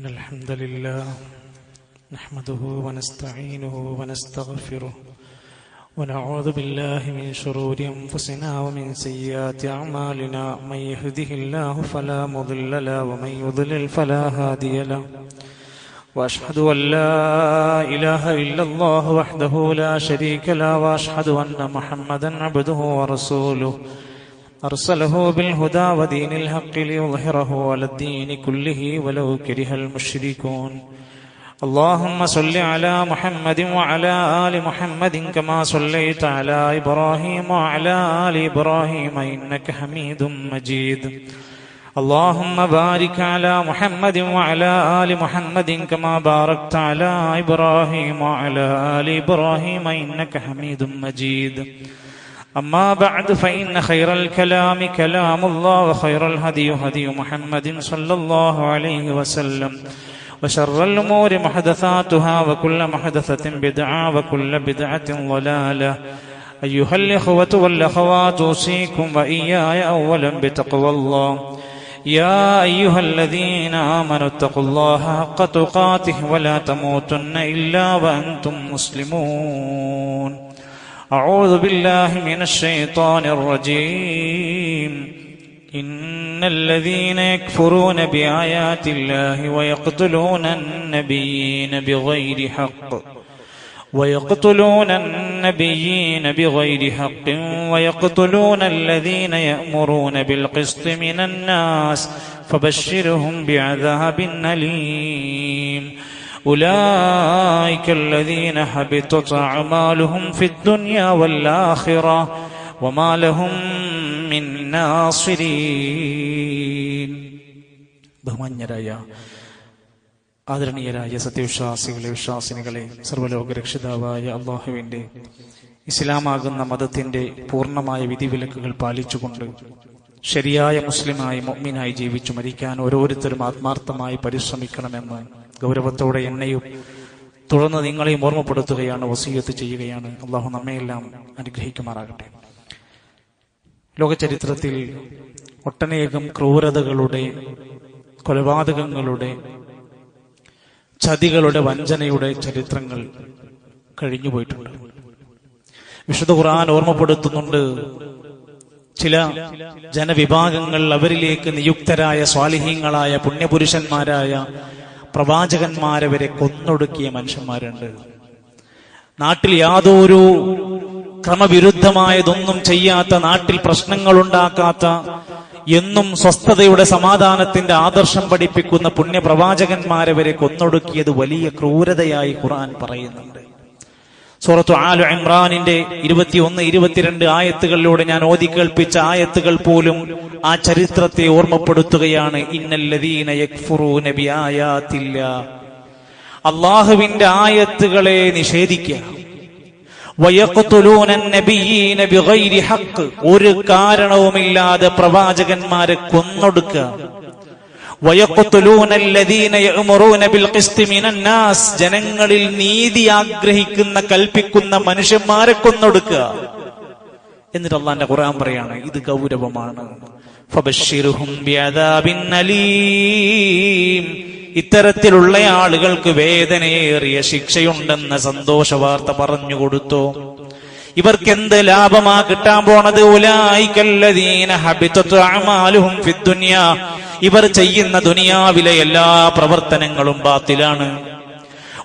إن الحمد لله نحمده ونستعينه ونستغفره ونعوذ بالله من شرور أنفسنا ومن سيئات أعمالنا من يهده الله فلا مضل له ومن يضلل فلا هادي له وأشهد أن لا إله إلا الله وحده لا شريك له وأشهد أن محمدا عبده ورسوله أرسله بالهدى ودين الحق ليظهره على الدين كله ولو كره المشركون اللهم صل على محمد وعلى آل محمد كما صليت على إبراهيم وعلى آل إبراهيم إنك حميد مجيد اللهم بارك على محمد وعلى آل محمد كما باركت على إبراهيم وعلى آل إبراهيم إنك حميد مجيد أما بعد فإن خير الكلام كلام الله وخير الهدي هدي محمد صلى الله عليه وسلم وشر الأمور محدثاتها وكل محدثة بدعة وكل بدعة ضلالة أيها الإخوة والأخوات أوصيكم وإياي أولا بتقوى الله يا أيها الذين آمنوا اتقوا الله حق تقاته ولا تموتن إلا وأنتم مسلمون أعوذ بالله من الشيطان الرجيم إن الذين يكفرون بآيات الله ويقتلون النبيين بغير حق ويقتلون الذين يأمرون بالقسط من الناس فبشرهم بعذاب أليم أولئك الذين حبطت أعمالهم في الدنيا والآخرة وما لهم من ناصرين. ബഹുമാന്യരായ ആദരണീയരായ സത്യവിശ്വാസികളെ, വിശ്വാസിനികളെ, സർവ്വലോക രക്ഷിതാവായ അള്ളാഹുവിന്റെ ഇസ്ലാമാകുന്ന മതത്തിന്റെ പൂർണ്ണമായ വിധിവിലക്കുകൾ പാലിച്ചുകൊണ്ട് ശരിയായ മുസ്ലിമായി മുഅ്മിനായി ജീവിച്ചു മരിക്കാൻ ഓരോരുത്തരും ആത്മാർത്ഥമായി പരിശ്രമിക്കണമെന്ന് ഗൗരവത്തോടെ എന്നെയും തുടർന്ന് നിങ്ങളെയും ഓർമ്മപ്പെടുത്തുകയാണ്, വസിയ്യത്ത് ചെയ്യുകയാണ്. അള്ളാഹു നമ്മയെല്ലാം അനുഗ്രഹിക്കുമാറാകട്ടെ. ലോകചരിത്രത്തിൽ ഒട്ടനേകം ക്രൂരതകളുടെ, കൊലപാതകങ്ങളുടെ, ചതികളുടെ, വഞ്ചനയുടെ ചരിത്രങ്ങൾ കഴിഞ്ഞുപോയിട്ടുണ്ട്. വിശുദ്ധ ഖുർആൻ ഓർമ്മപ്പെടുത്തുന്നുണ്ട്, ചില ജനവിഭാഗങ്ങൾ അവരിലേക്ക് നിയുക്തരായ സ്വാലിഹീങ്ങളായ പുണ്യപുരുഷന്മാരായ പ്രവാചകന്മാരെ വരെ കൊന്നൊടുക്കിയ മനുഷ്യന്മാരുണ്ട്. നാട്ടിൽ യാതൊരു ക്രമവിരുദ്ധമായതൊന്നും ചെയ്യാത്ത, നാട്ടിൽ പ്രശ്നങ്ങൾ ഉണ്ടാക്കാത്ത, എന്നും സ്വസ്ഥതയുടെ, സമാധാനത്തിന്റെ ആദർശം പഠിപ്പിക്കുന്ന പുണ്യപ്രവാചകന്മാരെ വരെ കൊന്നൊടുക്കിയത് വലിയ ക്രൂരതയായി ഖുർആൻ പറയുന്നുണ്ട്. സൂറത്തു ആലു ഇമ്രാനിന്റെ 21, 22 ആയത്തുകളിലൂടെ ഞാൻ ഓതി കേൾപ്പിച്ച ആയത്തുകൾ പോലും ആ ചരിത്രത്തെ ഓർമ്മപ്പെടുത്തുകയാണ്. ഇന്നല്ലദീന യക്ഫുറൂന ബിആയാതില്ലാഹ്, അല്ലാഹുവിന്റെ ആയത്തുകളെ നിഷേധിക്കുക. വയഖ്തുലൂന നബിയ്യീന ബിഗൈരി ഹഖ്, ഒരു കാരണവുമില്ലാതെ പ്രവാചകന്മാരെ കൊന്നൊടുക്കുക. വയഖ്തുലൂന അല്ലദീന യഅ്മുറൂന ബിൽ ഖിസ്തി മിനൻ നാസ്, ജനങ്ങളിൽ നീതി ആഗ്രഹിക്കുന്ന, കൽപ്പിക്കുന്ന മനുഷ്യന്മാരെ കൊന്നൊടുക്കുക. എന്നിട്ട് അല്ലാഹുവിന്റെ ഖുർആൻ പറയാണ്, ഇത് ഗൗരവമാണ്. ഫബശ്ശിർഹും ബിഅദാബിൻ അലീം, ഇത്തരത്തിലുള്ള ആളുകൾക്ക് വേദനയേറിയ ശിക്ഷയുണ്ടെന്ന സന്തോഷ വാർത്ത പറഞ്ഞു കൊടുത്തു. ഇവർക്ക് എന്ത് ലാഭമാ കിട്ടാൻ പോണത്? ഉലൈകല്ലദീന ഹബിതത് അഅമാലുഹും ഫിദ്ദുനിയാ, ഇവർ ചെയ്യുന്ന ദുനിയാവിലെ എല്ലാ പ്രവർത്തനങ്ങളും ബാത്തിലാണ്.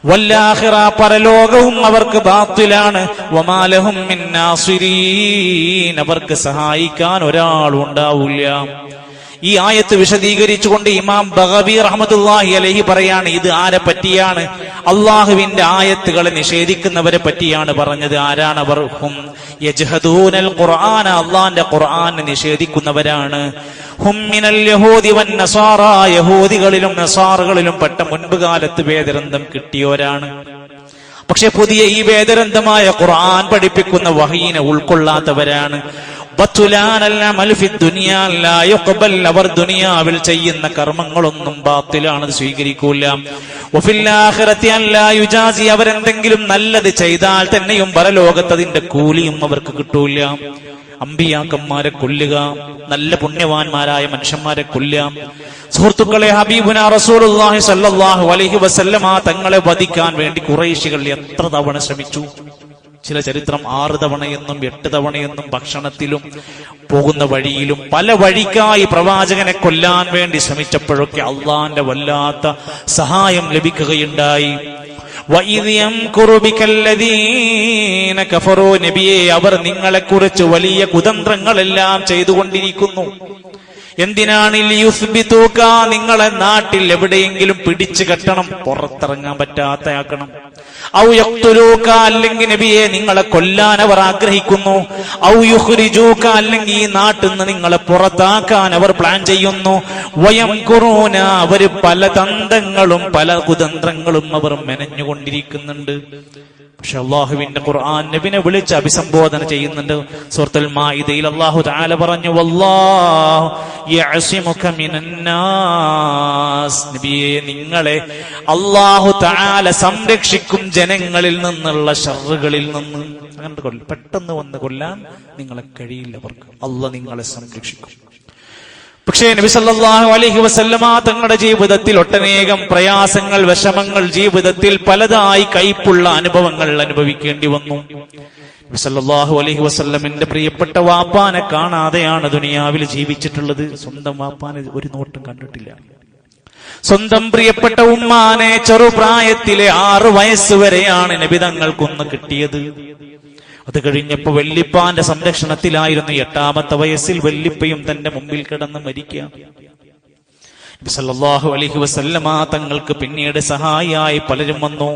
വല്ലാഖിറ, പരലോകവും അവർക്ക് ബാത്തിലാണ്. വമാ ലഹും മിൻ നാസിരീൻ, അവർക്ക് സഹായിക്കാൻ ഒരാളും ഉണ്ടാവില്ല. ഈ ആയത്ത് വിശദീകരിച്ചുകൊണ്ട് ഇമാം ബഗവി റഹ്മത്തുള്ളാഹി അലൈഹി പറയാണ്, ഇത് ആരെ പറ്റിയാണ്? അള്ളാഹുവിന്റെ ആയത്തുകളെ നിഷേധിക്കുന്നവരെ പറ്റിയാണ് പറഞ്ഞത്. ആരാണ് അവർ? ഹും യജ്ഹദൂനൽ ഖുർആന, അള്ളാഹിന്റെ ഖുർആനെ നിഷേധിക്കുന്നവരാണ്. ഹും മിനൽ യഹൂദി വൻ നസാറ, യഹൂദികളിലും നസാറുകളിലും പെട്ട മുൻപ് കാലത്ത് വേദഗ്രന്ഥം കിട്ടിയോരാണ്. പക്ഷെ പുതിയ ഈ വേദഗ്രന്ഥമായ ഖുർആൻ പഠിപ്പിക്കുന്ന വഹീനെ ഉൾക്കൊള്ളാത്തവരാണ്. അവർ ദുനിയാവിൽ ചെയ്യുന്ന കർമ്മങ്ങളൊന്നും ബാത്തിലാണ്, സ്വീകരിക്കൂല. അവരെന്തെങ്കിലും നല്ലത് ചെയ്താൽ തന്നെയും പരലോകത്ത് അതിന്റെ കൂലിയും അവർക്ക് കിട്ടൂല. അമ്പിയാക്കന്മാരെ കൊല്ലുക, നല്ല പുണ്യവാന്മാരായ മനുഷ്യന്മാരെ കൊല്ലാം. സുഹൃത്തുക്കളെ, ഹബീബുനാ റസൂലുള്ളാഹി സ്വല്ലല്ലാഹു അലൈഹി വസല്ലമ തങ്ങളെ വധിക്കാൻ വേണ്ടി ഖുറൈശികൾ എത്ര തവണ ശ്രമിച്ചു. ചില ചരിത്രം 6 തവണയെന്നും 8 തവണയെന്നും ഭക്ഷണത്തിലും പോകുന്ന വഴിയിലും പല വഴിക്കായി പ്രവാചകനെ കൊല്ലാൻ വേണ്ടി ശ്രമിച്ചപ്പോഴൊക്കെ അള്ളാന്റെ വല്ലാത്ത സഹായം ലഭിക്കുകയുണ്ടായി. നബിയെ, അവർ നിങ്ങളെക്കുറിച്ച് വലിയ കുതന്ത്രങ്ങളെല്ലാം ചെയ്തുകൊണ്ടിരിക്കുന്നു. എന്തിനാണ്? ലിയുസ്ബിതൂക, നിങ്ങളെ നാട്ടിൽ എവിടെയെങ്കിലും പിടിച്ചു കെട്ടണം, പുറത്തിറങ്ങാൻ പറ്റാത്തയാക്കണം. ഔ യഖ്തുലൂക, അല്ലെങ്കിൽ നബിയെ നിങ്ങളെ കൊല്ലാൻ അവർ ആഗ്രഹിക്കുന്നു. ഔ യുഖ്രിജൂക, അല്ലെങ്കിൽ ഈ നാട്ടിൽ നിന്ന് നിങ്ങളെ പുറത്താക്കാൻ അവർ പ്ലാൻ ചെയ്യുന്നു. വയംകുറൂന, അവര് പല തന്ത്രങ്ങളും പല കുതന്ത്രങ്ങളും അവർ മെനഞ്ഞുകൊണ്ടിരിക്കുന്നുണ്ട്. പക്ഷെ അള്ളാഹുവിന്റെ ഖുർആൻ നബിനെ വിളിച്ച് അഭിസംബോധന ചെയ്യുന്നുണ്ട്. സൂറത്തുൽ മാഇദയിൽ അല്ലാഹു തആല പറഞ്ഞു, വല്ലാഹു യഅസിമുക മിനന്നാസ്, നബിയെ നിങ്ങളെ അല്ലാഹു തആല സംരക്ഷിക്കും ജനങ്ങളിൽ നിന്നുള്ള ശർറുകളിൽ നിന്ന്. അങ്ങനെ പെട്ടെന്ന് വന്ന് കൊല്ലാൻ നിങ്ങളെ കഴിയില്ല, അവർക്ക് അല്ലാഹു നിങ്ങളെ സംരക്ഷിക്കും. പക്ഷേ നബി സല്ലല്ലാഹു അലൈഹി വസല്ലമ തങ്ങളുടെ ജീവിതത്തിൽ ഒട്ടനേകം പ്രയാസങ്ങൾ, വിഷമങ്ങൾ, ജീവിതത്തിൽ പലതായി കൈപ്പുള്ള അനുഭവങ്ങൾ അനുഭവിക്കേണ്ടി വന്നു. നബി സല്ലല്ലാഹു അലൈഹി വസല്ലമിന്റെ പ്രിയപ്പെട്ട വാപ്പാനെ കാണാതെയാണ് ദുനിയാവിൽ ജീവിച്ചിട്ടുള്ളത്. സ്വന്തം വാപ്പാനെ ഒരു നോട്ടും കണ്ടിട്ടില്ല. സ്വന്തം പ്രിയപ്പെട്ട ഉമ്മാനെ ചെറുപ്രായത്തിലെ 6 വയസ്സുവരെയാണ് നബി തങ്ങൾക്കൊന്ന് കിട്ടിയത്. അത് കഴിഞ്ഞപ്പോ വല്ലിപ്പാന്റെ സംരക്ഷണത്തിലായിരുന്നു. 8ാമത്തെ വയസ്സിൽ വല്ലിപ്പയും തന്റെ മുമ്പിൽ കിടന്ന് മരിക്കുക. നബി സല്ലല്ലാഹു അലൈഹി വസല്ലമ തങ്ങൾക്ക് പിന്നീട് സഹായിയായി പലരും വന്നു.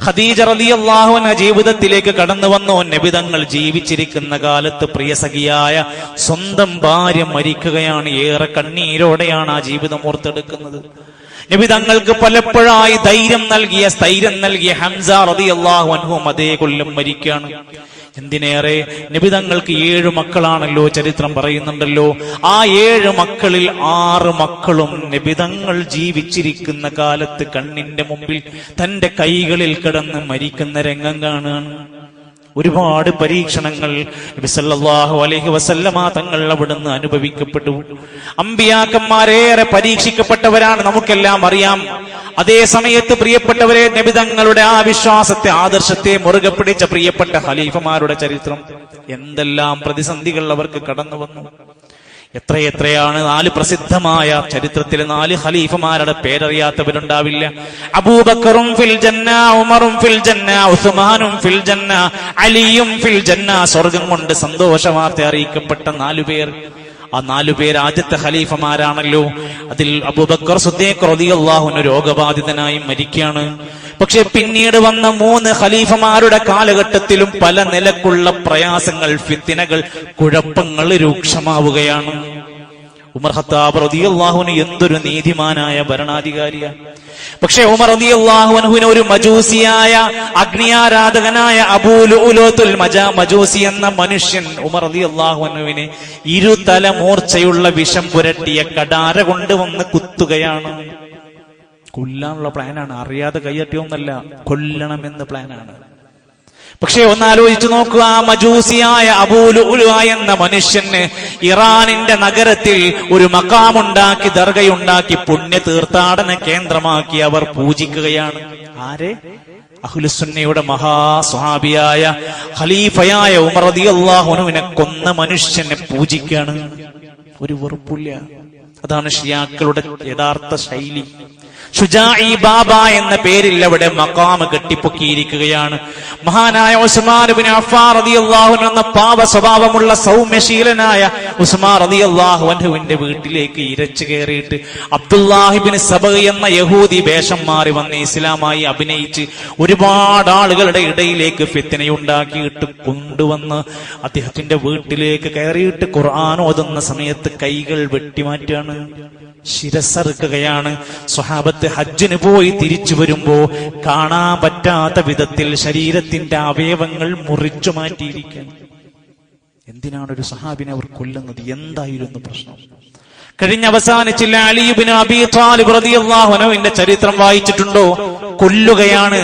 ഖദീജ റളിയല്ലാഹു അൻഹ ജീവിതത്തിലേക്ക് കടന്നു വന്നു. നബി തങ്ങൾ ജീവിച്ചിരിക്കുന്ന കാലത്ത് പ്രിയസഖിയായ സ്വന്തം ഭാര്യ മരിക്കുകയാണ്. ഏറെ കണ്ണീരോടെയാണ് ആ ജീവിതം ഓർത്തെടുക്കുന്നത്. നബി തങ്ങൾക്ക് പലപ്പോഴായി സ്ഥൈര്യം നൽകിയ ഹംസ റളിയല്ലാഹു അൻഹു അതേ കൊല്ലം മരിക്കുകയാണ്. എന്തിനേറെ, നബി തങ്ങൾക്ക് 7 മക്കളാണല്ലോ, ചരിത്രം പറയുന്നുണ്ടല്ലോ. ആ 7 മക്കളിൽ 6 മക്കളും നബി തങ്ങൾ ജീവിച്ചിരിക്കുന്ന കാലത്ത് കണ്ണിന്റെ മുമ്പിൽ തന്റെ കൈകളിൽ കിടന്ന് മരിക്കുന്ന രംഗം കാണുകയാണ്. ഒരുപാട് പരീക്ഷണങ്ങൾ നബി സല്ലല്ലാഹു അലൈഹി വസല്ലമ തങ്ങൾ അവിടുന്ന് അനുഭവിക്കപ്പെട്ടു. അമ്പിയാക്കന്മാരേറെ പരീക്ഷിക്കപ്പെട്ടവരാണ്, നമുക്കെല്ലാം അറിയാം. അതേ സമയത്ത് പ്രിയപ്പെട്ടവരെ, നബി തങ്ങളുടെ ആ വിശ്വാസത്തെ, ആദർശത്തെ മുറുകെ പിടിച്ച പ്രിയപ്പെട്ട ഖലീഫമാരുടെ ചരിത്രം, എന്തെല്ലാം പ്രതിസന്ധികൾ അവർക്ക് കടന്നു വന്നു. എത്രയാണ് 4 പ്രസിദ്ധമായ ചരിത്രത്തിലെ 4 ഖലീഫമാരുടെ പേരറിയാത്തവരുണ്ടാവില്ല. അബൂബക്കറും ഫിൽ ജന്ന, ഉമറും ഫിൽ ജന്ന, ഉസ്മാനും ഫിൽ ജന്ന, അലിയും ഫിൽ ജന്ന. സ്വർഗം കൊണ്ട് സന്തോഷ വാർത്ത അറിയിക്കപ്പെട്ട 4 പേർ. ആ 4 പേർ ആദ്യത്തെ ഖലീഫമാരാണല്ലോ. അതിൽ അബൂബക്കർ സിദ്ദീഖ് റളിയല്ലാഹു അൻഹു രോഗബാധിതനായി മരിക്കുകയാണ്. പക്ഷെ പിന്നീട് വന്ന 3 ഖലീഫമാരുടെ കാലഘട്ടത്തിലും പല നിലക്കുള്ള പ്രയാസങ്ങൾ, ഫിത്നകൾ, കുഴപ്പങ്ങൾ രൂക്ഷമാവുകയാണ്. ഉമർ ഖത്താബ് റളിയല്ലാഹു അൻഹു എന്തൊരു നീതിമാനായ ഭരണാധികാരിയാണ്. പക്ഷെ ഉമർ റളിയല്ലാഹു അൻഹുവിനെ ഒരു മജൂസിയായ, അഗ്നിയാരാധകനായ അബൂ ലുഅ്ലുഅത്തുൽ മജൂസി എന്ന മനുഷ്യൻ ഉമർ റളിയല്ലാഹു അൻഹുവിനെ 2 തല മൂർച്ചയുള്ള വിഷം പുരട്ടിയ കടാര കൊണ്ടുവന്ന് കുത്തുകയാണ്. കൊല്ലാനുള്ള പ്ലാനാണ്, അറിയാതെ കയ്യട്ടിയൊന്നല്ല, കൊല്ലണമെന്ന പ്ലാനാണ്. പക്ഷെ ഒന്നാലോചിച്ചു നോക്കുക, ആ മജൂസിയായ അബൂ ലുഅ്ലുഅ എന്ന മനുഷ്യന് ഇറാനിന്റെ നഗരത്തിൽ ഒരു മഖാമുണ്ടാക്കി, ദർഗയുണ്ടാക്കി, പുണ്യ തീർത്ഥാടന കേന്ദ്രമാക്കി അവർ പൂജിക്കുകയാണ്. ആരെ? അഹ്ലുസുന്നയുടെ മഹാസ്വഹാബിയായ ഖലീഫയായ ഉമർ റളിയല്ലാഹു അൻഹുവിനെ കൊന്ന മനുഷ്യനെ പൂജിക്കുകയാണ്. ഒരു വെറുപ്പില്ല. അതാണ് ഷിയാക്കളുടെ യഥാർത്ഥ ശൈലി. ഷുജാഇ ബാബ എന്ന പേരിൽ അവിടെ മഖാമ് കെട്ടിപ്പൊക്കിയിരിക്കുകയാണ്. മഹാനായ ഉസ്മാൻ ഇബ്നു അഫ്ഫാൻ റളിയല്ലാഹു അൻഹു എന്ന പാവ സ്വഭാവമുള്ള സൗമ്യശീലനായ ഉസ്മാൻ റളിയല്ലാഹു അൻഹുവിന്റെ വീട്ടിലേക്ക് ഇരച്ചു കയറിയിട്ട് അബ്ദുല്ലാഹി ഇബ്നു സബ എന്ന യഹൂദി വേഷം മാറി വന്ന് ഇസ്ലാമായി അഭിനയിച്ച് ഒരുപാട് ആളുകളുടെ ഇടയിലേക്ക് ഫിത്നയുണ്ടാക്കിയിട്ട് കൊണ്ടുവന്ന് അദ്ദേഹത്തിന്റെ വീട്ടിലേക്ക് കയറിയിട്ട് ഖുർആൻ ഓതുന്ന സമയത്ത് കൈകൾ വെട്ടിമാറ്റാണ്, ശിരസ്സറുക്കുകയാണ്. സ്വഹാബത്ത് ഹജ്ജിന് പോയി തിരിച്ചു വരുമ്പോ കാണാൻ പറ്റാത്ത വിധത്തിൽ ശരീരത്തിന്റെ അവയവങ്ങൾ മുറിച്ചു മാറ്റിയിരിക്കുകയാണ്. എന്തിനാണ് ഒരു സഹാബിനെ അവർ കൊല്ലുന്നത്? എന്തായിരുന്നു പ്രശ്നം? അവസാനിച്ചില്ല. അലി ഇബ്നു അബീ ത്വാലിബ് റളിയല്ലാഹു അൻഹുവിന്റെ ചരിത്രം വായിച്ചിട്ടുണ്ടോ? കൊല്ലുകയാണ്.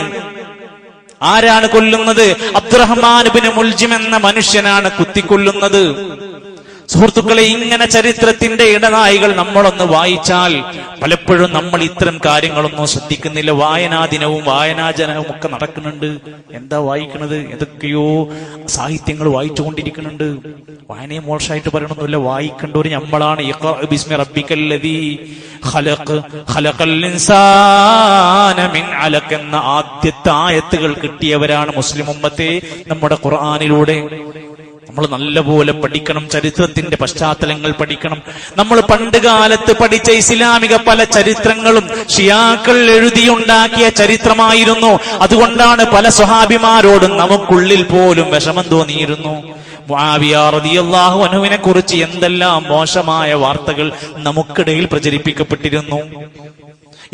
ആരാണ് കൊല്ലുന്നത്? അബ്ദുറഹ്മാൻ ഇബ്നു മുൽജിം എന്ന മനുഷ്യനാണ് കുത്തിക്കൊല്ലുന്നത്. സുഹൃത്തുക്കളെ, ഇങ്ങനെ ചരിത്രത്തിന്റെ ഇടനായികൾ നമ്മളൊന്ന് വായിച്ചാൽ പലപ്പോഴും നമ്മൾ ഇത്തരം കാര്യങ്ങളൊന്നും ശ്രദ്ധിക്കുന്നില്ല. വായനാദിനവും വായനാജനവും ഒക്കെ നടക്കുന്നുണ്ട്. എന്താ വായിക്കുന്നത്? എന്തൊക്കെയോ സാഹിത്യങ്ങൾ വായിച്ചുകൊണ്ടിരിക്കുന്നുണ്ട്. വായനയെ മോശമായിട്ട് പറയണമെന്നില്ല, വായിക്കേണ്ടവര് നമ്മളാണ്. ഇഖ്റ ബിസ്മി റബ്ബിക്കല്ലദീ ഖലഖ് ഖലഖൽ ഇൻസാന മിൻ അലഖ് എന്ന ആദ്യത്തെ ആയത്തുകൾ കിട്ടിയവരാണ് മുസ്ലിം ഉമ്മത്തെ നമ്മുടെ ഖുർആനിലൂടെ. നമ്മൾ നല്ലപോലെ പഠിക്കണം, ചരിത്രത്തിന്റെ പശ്ചാത്തലങ്ങൾ പഠിക്കണം. നമ്മൾ പണ്ട് കാലത്ത് പഠിച്ച ഇസ്ലാമിക പല ചരിത്രങ്ങളും ഷിയാക്കൾ എഴുതിയുണ്ടാക്കിയ ചരിത്രമായിരുന്നു. അതുകൊണ്ടാണ് പല സ്വഹാബിമാരോടും നമുക്കുള്ളിൽ പോലും വിഷമം തോന്നിയിരുന്നു. മുആവിയ റളിയല്ലാഹു അൻഹുവിനെ കുറിച്ച് എന്തെല്ലാം മോശമായ വാർത്തകൾ നമുക്കിടയിൽ പ്രചരിപ്പിക്കപ്പെട്ടിരുന്നു.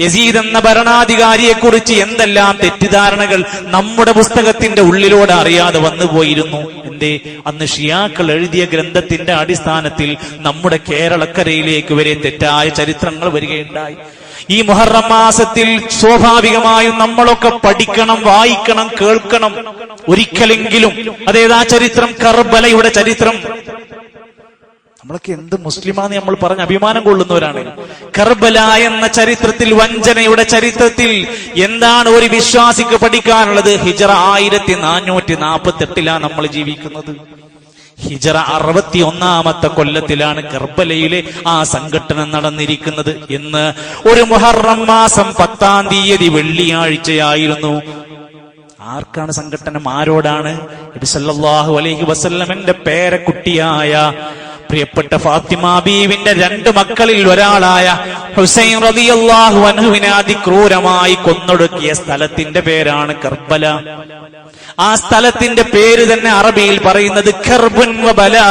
യസീദ് എന്ന ഭരണാധികാരിയെ കുറിച്ച് എന്തെല്ലാം തെറ്റിദ്ധാരണകൾ നമ്മുടെ പുസ്തകത്തിന്റെ ഉള്ളിലൂടെ അറിയാതെ വന്നുപോയിരുന്നു. എന്തേ? അന്ന് ഷിയാക്കൾ എഴുതിയ ഗ്രന്ഥത്തിന്റെ അടിസ്ഥാനത്തിൽ നമ്മുടെ കേരളക്കരയിലേക്ക് വരെ തെറ്റായ ചരിത്രങ്ങൾ വരികയുണ്ടായി. ഈ മുഹറം മാസത്തിൽ സ്വാഭാവികമായും നമ്മളൊക്കെ പഠിക്കണം, വായിക്കണം, കേൾക്കണം ഒരിക്കലെങ്കിലും. അതേതാ ചരിത്രം? കർബലയുടെ ചരിത്രം. നമ്മളൊക്കെ എന്ത് മുസ്ലിമാന്ന് നമ്മൾ പറഞ്ഞ് അഭിമാനം കൊള്ളുന്നവരാണ്. കർബല എന്ന ചരിത്രത്തിൽ, വഞ്ചനയുടെ ചരിത്രത്തിൽ എന്താണ് ഒരു വിശ്വാസിക്ക് പഠിക്കാനുള്ളത്? ഹിജ്റ 1448 നമ്മൾ ജീവിക്കുന്നത്. ഹിജ്റ 61 കൊല്ലത്തിലാണ് കർബലയിലെ ആ സംഘടന നടന്നിരിക്കുന്നത്. എന്ന് ഒരു മുഹറം മാസം 10 തീയതി വെള്ളിയാഴ്ചയായിരുന്നു. ആർക്കാണ് സംഘടനം? ആരോടാണ്? നബി സല്ലല്ലാഹു അലൈഹി വസല്ലമയുടെ പേരക്കുട്ടിയായ പ്രിയപ്പെട്ട ഫാത്തിമ ബീവിന്റെ 2 മക്കളിൽ ഒരാളായ ഹുസൈൻ റളിയല്ലാഹു അൻഹുവിനെ അതിക്രൂരമായി കൊന്നൊടുക്കിയ സ്ഥലത്തിന്റെ പേരാണ് കർബല. ആ സ്ഥലത്തിന്റെ പേര് തന്നെ അറബിയിൽ പറയുന്നത് കർബുൻ വ ബലാ.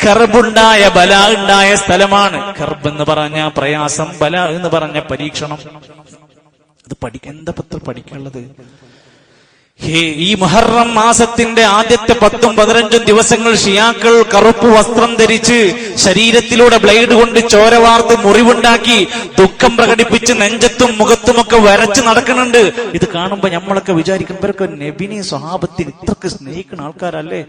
കർബുണ്ടായ ബലാ ഉണ്ടായ സ്ഥലമാണ്. കർബ് എന്ന് പറഞ്ഞ പ്രയാസം, ബലാ എന്ന് പറഞ്ഞ പരീക്ഷണം. അത് എന്താ പത്ര പഠിക്കാനുള്ളത്? ഈ മുഹറം മാസത്തിന്റെ ആദ്യത്തെ 10ഉം 15ഉം ദിവസങ്ങൾ ഷിയാക്കൾ കറുപ്പ് വസ്ത്രം ധരിച്ച് ശരീരത്തിലൂടെ ബ്ലേഡ് കൊണ്ട് ചോര വാർത്ത് മുറിവുണ്ടാക്കി ദുഃഖം പ്രകടിപ്പിച്ച് നെഞ്ചത്തും മുഖത്തുമൊക്കെ വരച്ച് നടക്കുന്നുണ്ട്. ഇത് കാണുമ്പോ നമ്മളൊക്കെ വിചാരിക്കും, ഇവരൊക്കെ നബിനെ സ്വഹാബത്തിന് ഇത്രക്ക് സ്നേഹിക്കുന്ന ആൾക്കാരല്ലേ?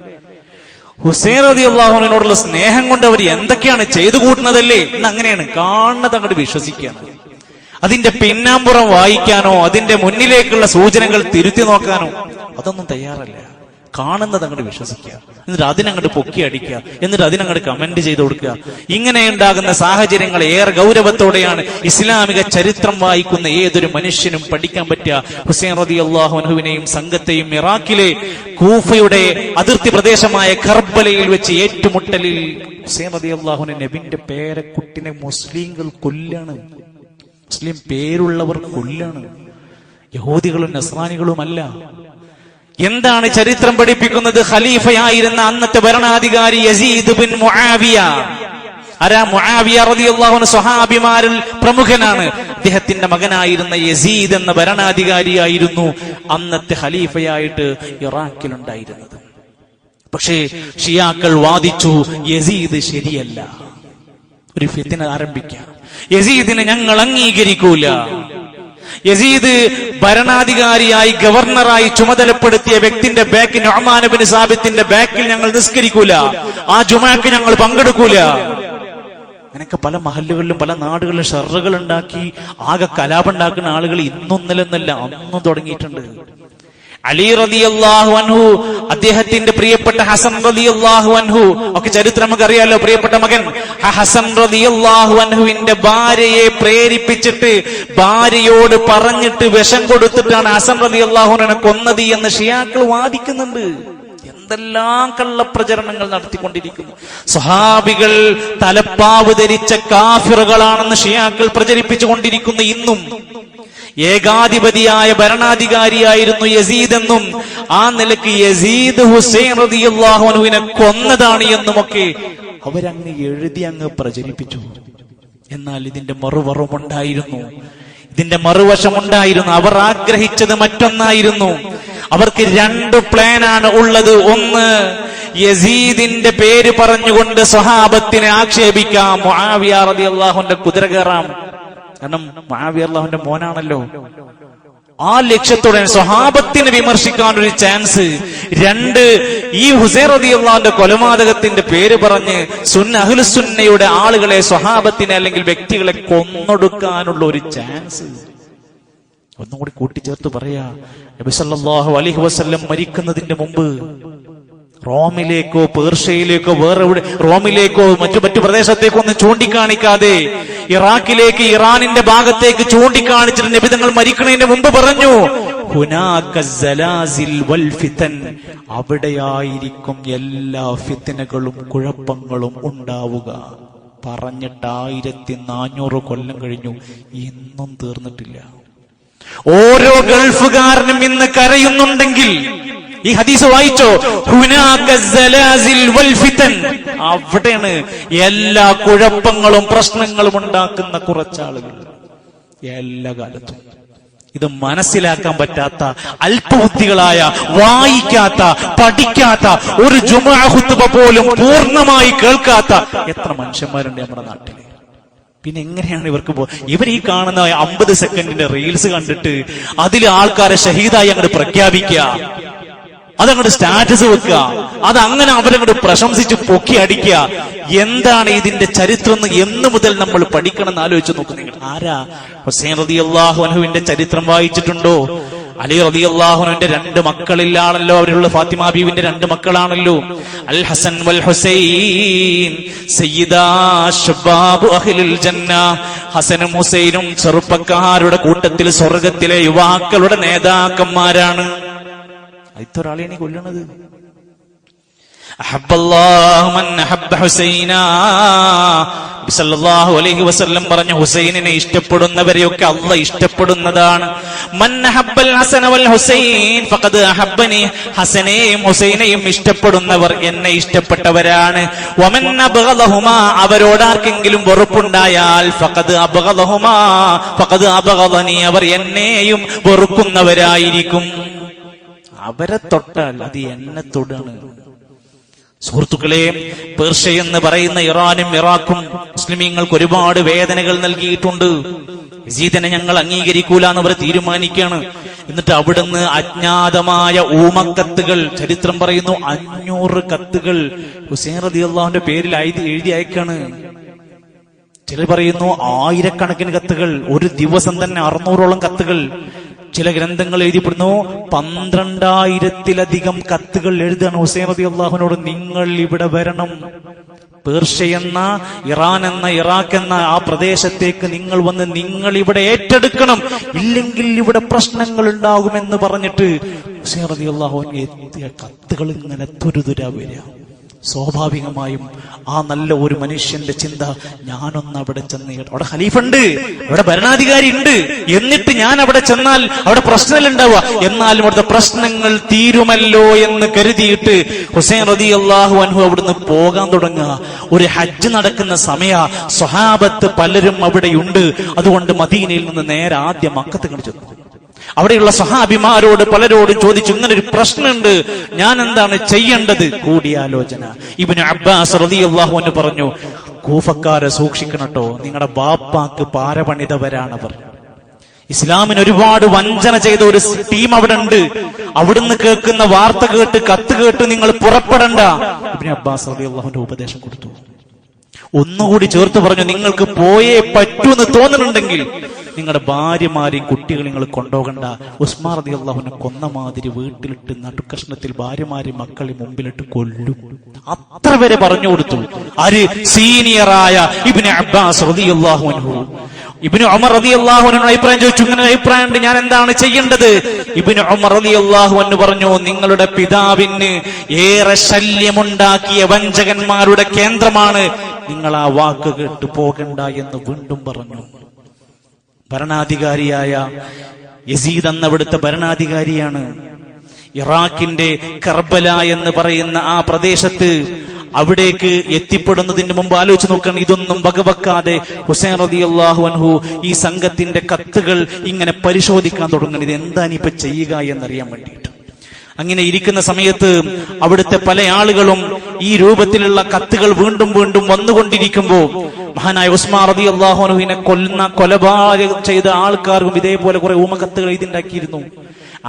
ഹുസൈൻ റളിയല്ലാഹു അൻഹുവിനോടുള്ള സ്നേഹം കൊണ്ട് അവർ എന്തൊക്കെയാണ് ചെയ്തു കൂട്ടുന്നതല്ലേ എന്ന് അങ്ങനെയാണ് കാണുന്നത്, അങ്ങോട്ട് വിശ്വസിക്കുകയാണ്. അതിന്റെ പിന്നാമ്പുറം വായിക്കാനോ അതിന്റെ മുന്നിലേക്കുള്ള സൂചനകൾ തിരുത്തി നോക്കാനോ അതൊന്നും തയ്യാറല്ല. കാണുന്നത് അങ്ങോട്ട് വിശ്വസിക്കുക, എന്നിട്ട് അതിനങ്ങോട്ട് പൊക്കി അടിക്കുക, എന്നിട്ട് അതിനങ്ങോട്ട് കമന്റ് ചെയ്ത് കൊടുക്കുക. ഇങ്ങനെ ഉണ്ടാകുന്ന സാഹചര്യങ്ങൾ ഏറെ ഗൗരവത്തോടെയാണ് ഇസ്ലാമിക ചരിത്രം വായിക്കുന്ന ഏതൊരു മനുഷ്യനും പഠിക്കാൻ പറ്റുക. ഹുസൈൻ റളിയല്ലാഹു അൻഹുവിനെയും സംഘത്തെയും ഇറാഖിലെ കൂഫയുടെ അതിർത്തി പ്രദേശമായ കർബലയിൽ വെച്ച് ഏറ്റുമുട്ടലിൽ ഹുസൈൻ റളിയല്ലാഹു അൻഹു നബിന്റെ പേരക്കുട്ടിനെ മുസ്ലിങ്ങൾ കൊല്ലാണ്. മുസ്ലിം പേരുള്ളവർ കൊല്ലാണ്. യഹൂദികളും നസ്രാനികളുമല്ല. എന്താണ് ചരിത്രം പഠിപ്പിക്കുന്നത്? ഖലീഫയായിരുന്ന അന്നത്തെ ഭരണാധികാരി യസീദ് ബിൻ മുആവിയ. ആരാ? മുആവിയ റളിയല്ലാഹു അൻഹു സ്വഹാബിമാരിൽ പ്രമുഖനാണ്. അദ്ദേഹത്തിന്റെ മകനായിരുന്ന യസീദ് എന്ന ഭരണാധികാരിയായിരുന്നു അന്നത്തെ ഖലീഫയായിട്ട് ഇറാഖിലുണ്ടായിരുന്നത്. പക്ഷേ ഷിയാക്കൾ വാദിച്ചു, യസീദ് ശരിയല്ല. ഒരു ഫിത്ന ആരംഭിക്കാം. യസീദിനെ ഞങ്ങൾ അംഗീകരിക്കൂല. യസീദ് ഭരണാധികാരിയായി ഗവർണറായി ചുമതലപ്പെടുത്തിയ വ്യക്തിന്റെ ബാക്കിൽ, നുഅ്മാൻ ഇബ്നു സാബിത്തിന്റെ ബാക്കിൽ ഞങ്ങൾ നിസ്കരിക്കൂല. ആ ജുമാക്ക് ഞങ്ങൾ പങ്കെടുക്കൂല. അങ്ങനെയൊക്കെ പല മഹല്ലുകളിലും പല നാടുകളിലും ഷർറുകൾ ഉണ്ടാക്കി ആകെ കലാപുണ്ടാക്കുന്ന ആളുകൾ ഇന്നൊന്നിലെന്നല്ല അന്നും തുടങ്ങിയിട്ടുണ്ട്. അലി റളിയല്ലാഹു അൻഹു, അദ്ദേഹത്തിന്റെ പ്രിയപ്പെട്ട ഹസൻ റളിയല്ലാഹു അൻഹു ഒക്കെ ചരിത്രം നമുക്ക് അറിയാലോ. പ്രിയപ്പെട്ട മകൻ ഹസൻ റളിയല്ലാഹു അൻഹുവിന്റെ ഭാര്യയെ പ്രേരിപ്പിച്ചിട്ട്, ഭാര്യയോട് പറഞ്ഞിട്ട് വിഷം കൊടുത്തിട്ടാണ് ഹസൻ റളിയല്ലാഹു അൻഹുവിനെ കൊന്നത് എന്ന് ഷിയാക്കൾ വാദിക്കുന്നുണ്ട്. എന്തെല്ലാം കള്ളപ്രചരണങ്ങൾ നടത്തിക്കൊണ്ടിരിക്കുന്നു. സ്വഹാബികൾ തലപ്പാവ് ധരിച്ച കാഫിറുകളാണെന്ന് ഷിയാക്കൾ പ്രചരിപ്പിച്ചുകൊണ്ടിരിക്കുന്നു. ഇന്നും ഏകാധിപതിയായ ഭരണാധികാരിയായിരുന്നു യസീദ് എന്നും ആ നിലയ്ക്ക് യസീദ് ഹുസൈൻ റളിയല്ലാഹു അൻഹുവിനെ കൊന്നതാണ് എന്നുമൊക്കെ അവരങ്ങ് എഴുതി അങ്ങ് പ്രചരിപ്പിച്ചു. എന്നാൽ ഇതിന്റെ മറുവറുമുണ്ടായിരുന്നു, ഇതിന്റെ മറുവശമുണ്ടായിരുന്നു. അവർ ആഗ്രഹിച്ചത് മറ്റൊന്നായിരുന്നു. അവർക്ക് 2 പ്ലാനാണ് ഉള്ളത്. ഒന്ന്, യസീദിന്റെ പേര് പറഞ്ഞുകൊണ്ട് സ്വഹാബത്തിനെ ആക്ഷേപിക്കാം, മുആവിയ റളിയല്ലാഹുവിന്റെ കുതിര കയറാം. കാരണം മുആവിയ റളിയല്ലാഹുവിന്റെ മോനാണല്ലോ. ആ ലക്ഷ്യത്തോടെ സ്വഹാബത്തിനെ വിമർശിക്കാനൊരു ചാൻസ്. 2, ഈ ഹുസൈൻ റളിയല്ലാഹുവിന്റെ കൊലപാതകത്തിന്റെ പേര് പറഞ്ഞ് അഹ്ലുസുന്നയുടെ ആളുകളെ, സ്വഹാബത്തിനെ അല്ലെങ്കിൽ വ്യക്തികളെ കൊന്നൊടുക്കാനുള്ള ഒരു ചാൻസ്. ഒന്നും കൂടി കൂട്ടിച്ചേർത്ത് പറയാ, നബി സല്ലല്ലാഹു അലൈഹി വസല്ലം മരിക്കുന്നതിന്റെ മുമ്പ് റോമിലേക്കോ പേർഷ്യയിലേക്കോ റോമിലേക്കോ മറ്റു പ്രദേശത്തേക്കോ ഒന്നും ചൂണ്ടിക്കാണിക്കാതെ ഇറാഖിലേക്ക്, ഇറാനിന്റെ ഭാഗത്തേക്ക് ചൂണ്ടിക്കാണിച്ചിട്ട് നബി തങ്ങൾ മരിക്കുന്നതിന് മുമ്പ് പറഞ്ഞു, ഹുനാക സലാസിൽ വൽ ഫിതൻ, അവിടെയായിരിക്കും എല്ലാ ഫിത്നകളും കുഴപ്പങ്ങളും ഉണ്ടാവുക. പറഞ്ഞിട്ട് 1400 കൊല്ലം കഴിഞ്ഞു, ഇന്നും തീർന്നിട്ടില്ല. ഓരോ ഗൾഫുകാരനും ഇന്ന് കരയുന്നുണ്ടെങ്കിൽ ഈ ഹദീസ് വായിച്ചോ, ഹുനാക സലാസിൽ വൽ ഫിതൻ, അവിടെയാണ് എല്ലാ കുഴപ്പങ്ങളും പ്രശ്നങ്ങളും ഉണ്ടാക്കുന്ന കുറച്ചാളുകൾ എല്ലാ കാലത്തും. ഇത് മനസ്സിലാക്കാൻ പറ്റാത്ത അല്പബുദ്ധികളായ, വായിക്കാത്ത, പഠിക്കാത്ത, ഒരു ജുമുഅ ഖുത്ബ പോലും പൂർണ്ണമായി കേൾക്കാത്ത എത്ര മനുഷ്യന്മാരുണ്ട് നമ്മുടെ നാട്ടിൽ. പിന്നെ എങ്ങനെയാണ് ഇവർ ഈ കാണുന്ന 50 സെക്കൻഡിന്റെ റീൽസ് കണ്ടിട്ട് അതിൽ ആൾക്കാരെ ഷഹീദായി അങ്ങോട്ട് പ്രഖ്യാപിക്കുക, അതങ്ങോട്ട് സ്റ്റാറ്റസ് വെക്കുക, അതങ്ങനെ അവരങ്ങോട്ട് പ്രശംസിച്ച് പൊക്കി അടിക്കുക. എന്താണ് ഇതിന്റെ ചരിത്രം എന്ന് മുതൽ നമ്മൾ പഠിക്കണം എന്ന് ആലോചിച്ച് നോക്കുന്നു. ആരാ? ഹുസൈൻ റളിയല്ലാഹു അൻഹുവിന്റെ ചരിത്രം വായിച്ചിട്ടുണ്ടോ? അലി റളിയല്ലാഹു അൻഹുവിന്റെ 2 മക്കളിലാണല്ലോ അവരുള്ള. ഫാത്തിമ ബീവിന്റെ 2 മക്കളാണല്ലോ. അൽ ഹസൻ വൽ ഹുസൈൻ സയ്യിദാ ശബാബു അഹ്ലിൽ ജന്ന. ഹസനും ഹുസൈനും ചെറുപ്പക്കാരുടെ കൂട്ടത്തിൽ സ്വർഗത്തിലെ യുവാക്കളുടെ നേതാക്കന്മാരാണ്. ഇതൊരാളെയാണ് കൊല്ലണത്. അഹബ്ബല്ലാഹു മൻ അഹബ്ബ ഹുസൈനാ. നബി സല്ലല്ലാഹു അലൈഹി വസല്ലം പറഞ്ഞു, ഹുസൈനിനെ ഇഷ്ടപ്പെടുന്നവരെയൊക്കെ അല്ലാഹ് ഇഷ്ടപ്പെടുന്നതാണ്. മൻ അഹബ്ബൽ ഹസന വൽ ഹുസൈൻ ഫഖദ് അഹബ്ബനി. ഹസനെയും ഹുസൈനെയും ഇഷ്ടപ്പെടുന്നവർ എന്നെ ഇഷ്ടപ്പെട്ടവരാണ്. വമൻ അബ്ഗദഹുമാ, അവരോടാർക്കെങ്കിലും വെറുപ്പുണ്ടായാൽ ഫഖദ് അബ്ഗദഹുമാ ഫഖദ് അബ്ഗദനി, അവർ എന്നെയും വെറുക്കുന്നവരായിരിക്കും. അവരെ തൊട്ടാൽ അത് എന്നെ തൊടാണ്. സുഹൃത്തുക്കളെ, പേർഷ്യ എന്ന് പറയുന്ന ഇറാനും ഇറാഖും മുസ്ലിമീങ്ങൾക്ക് ഒരുപാട് വേദനകൾ നൽകിയിട്ടുണ്ട്. യസീദിനെ ഞങ്ങൾ അംഗീകരിക്കൂല എന്ന് അവർ തീരുമാനിക്കുകയാണ്. എന്നിട്ട് അവിടുന്ന് അജ്ഞാതമായ ഊമക്കത്തുകൾ, ചരിത്രം പറയുന്നു 500 കത്തുകൾ ഹുസൈൻ റളിയല്ലാഹുവിന്റെ പേരിൽ എഴുതി അയക്കാണ്. ചിലർ പറയുന്നു 1000കണക്കിന് കത്തുകൾ, ഒരു ദിവസം തന്നെ 600ഓളം കത്തുകൾ. ചില ഗ്രന്ഥങ്ങൾ എഴുതിപ്പെടുന്നു 12,000-ലധികം കത്തുകൾ എഴുതാണ് ഹുസൈൻ റളിയല്ലാഹുവിനോട്, നിങ്ങൾ ഇവിടെ വരണം, പേർഷ്യ എന്ന, ഇറാൻ എന്ന, ഇറാഖ് എന്ന ആ പ്രദേശത്തേക്ക് നിങ്ങൾ വന്ന് നിങ്ങൾ ഇവിടെ ഏറ്റെടുക്കണം, ഇല്ലെങ്കിൽ ഇവിടെ പ്രശ്നങ്ങൾ ഉണ്ടാകുമെന്ന് പറഞ്ഞിട്ട് ഹുസൈൻ റളിയല്ലാഹുവിന് എത്തിയ കത്തുകൾ ഇങ്ങനെ തുരുതുരാ വരിക. സ്വാഭാവികമായും ആ നല്ല ഒരു മനുഷ്യന്റെ ചിന്ത, ഞാനൊന്ന് അവിടെ ചെന്ന്, അവിടെ ഖലീഫുണ്ട്, അവിടെ ഭരണാധികാരി ഉണ്ട്, എന്നിട്ട് ഞാൻ അവിടെ ചെന്നാൽ അവിടെ പ്രശ്നങ്ങൾ ഉണ്ടാവുക, എന്നാലും അവിടുത്തെ പ്രശ്നങ്ങൾ തീരുമല്ലോ എന്ന് കരുതിയിട്ട് ഹുസൈൻ റളിയല്ലാഹു അൻഹു അവിടുന്ന് പോകാൻ തുടങ്ങുക. ഒരു ഹജ്ജ് നടക്കുന്ന സമയ, സ്വഹാബത്ത് പലരും അവിടെയുണ്ട്. അതുകൊണ്ട് മദീനയിൽ നിന്ന് നേരെ ആദ്യം മക്കത്ത് കണ്ടു. അവിടെയുള്ള സഹാബിമാരോട് പലരോടും ചോദിച്ചു, ഇങ്ങനൊരു പ്രശ്നമുണ്ട്, ഞാൻ എന്താണ് ചെയ്യേണ്ടത്? കൂടിയാലോചന. ഇബ്നു അബ്ബാസ് റളിയല്ലാഹു അൻഹു പറഞ്ഞു, കൂഫക്കാരെ സൂക്ഷിക്കണട്ടോ, നിങ്ങളുടെ ബാപ്പാക്ക് പാരപണിതവരാണവർ. ഇസ്ലാമിന് ഒരുപാട് വഞ്ചന ചെയ്ത ഒരു ടീം അവിടെ ഉണ്ട്. അവിടുന്ന് കേൾക്കുന്ന വാർത്ത കേട്ട്, കത്ത് കേട്ട് നിങ്ങൾ പുറപ്പെടണ്ട. ഇബ്നു അബ്ബാസ് റളിയല്ലാഹു അൻഹു ഉപദേശം കൊടുത്തു. ഒന്നുകൂടി ചേർത്ത് പറഞ്ഞു, നിങ്ങൾക്ക് പോയേ പറ്റൂ എന്ന് തോന്നുന്നുണ്ടെങ്കിൽ നിങ്ങളുടെ ഭാര്യമാരെയും കുട്ടികളെ നിങ്ങൾ കൊണ്ടുപോകണ്ട. ഉസ്മാൻ റളിയല്ലാഹുവിനെ കൊന്ന മാതിരി വീട്ടിലിട്ട് നടുക്കഷ്ണത്തിൽ ഭാര്യമാരെയും മക്കളെയും മുമ്പിലിട്ട് കൊല്ലും. അത്ര വരെ പറഞ്ഞു കൊടുത്തു. ആര്? സീനിയറായ ഇബ്നു അബ്ബാസ് റളിയല്ലാഹു അൻഹു. ഇബ്നു ഉമർ റളിയല്ലാഹു അൻഹു അഭിപ്രായം ചോദിച്ചു, ഇങ്ങനെ അഭിപ്രായമുണ്ട്, ഞാൻ എന്താണ് ചെയ്യേണ്ടത്? ഇബ്നു ഉമർ റളിയല്ലാഹു അൻഹു പറഞ്ഞു, നിങ്ങളുടെ പിതാവിന് ഏറെ ശല്യമുണ്ടാക്കിയ വഞ്ചകന്മാരുടെ കേന്ദ്രമാണ്, നിങ്ങൾ ആ വാക്ക് കേട്ട് പോകണ്ട എന്ന് വീണ്ടും പറഞ്ഞു. ഭരണാധികാരിയായ യസീദ് എന്നവിടുത്തെ ഭരണാധികാരിയാണ്. ഇറാഖിന്റെ കർബല എന്ന് പറയുന്ന ആ പ്രദേശത്ത് അവിടേക്ക് എത്തിപ്പെടുന്നതിന് മുമ്പ് ആലോചിച്ച് നോക്കണം. ഇതൊന്നും വകവെക്കാതെ ഹുസൈൻ റളിയല്ലാഹു അൻഹു ഈ സംഘത്തിന്റെ കത്തുകൾ ഇങ്ങനെ പരിശോധിക്കാൻ തുടങ്ങണം. ഇത് എന്താണ് ഇപ്പൊ ചെയ്യുക എന്നറിയാൻ വേണ്ടിയിട്ട്. അങ്ങനെ ഇരിക്കുന്ന സമയത്ത് അവിടുത്തെ പല ആളുകളും ഈ രൂപത്തിലുള്ള കത്തുകൾ വീണ്ടും വീണ്ടും വന്നുകൊണ്ടിരിക്കുമ്പോൾ മഹാനായ ഉസ്മാൻ റളിയല്ലാഹു അൻഹുവിനെ കൊലപാതകം ചെയ്ത ആൾക്കാർക്കും ഇതേപോലെ കുറെ ഊമക്കത്തുകൾ എഴുതിണ്ടാക്കിയിരുന്നു.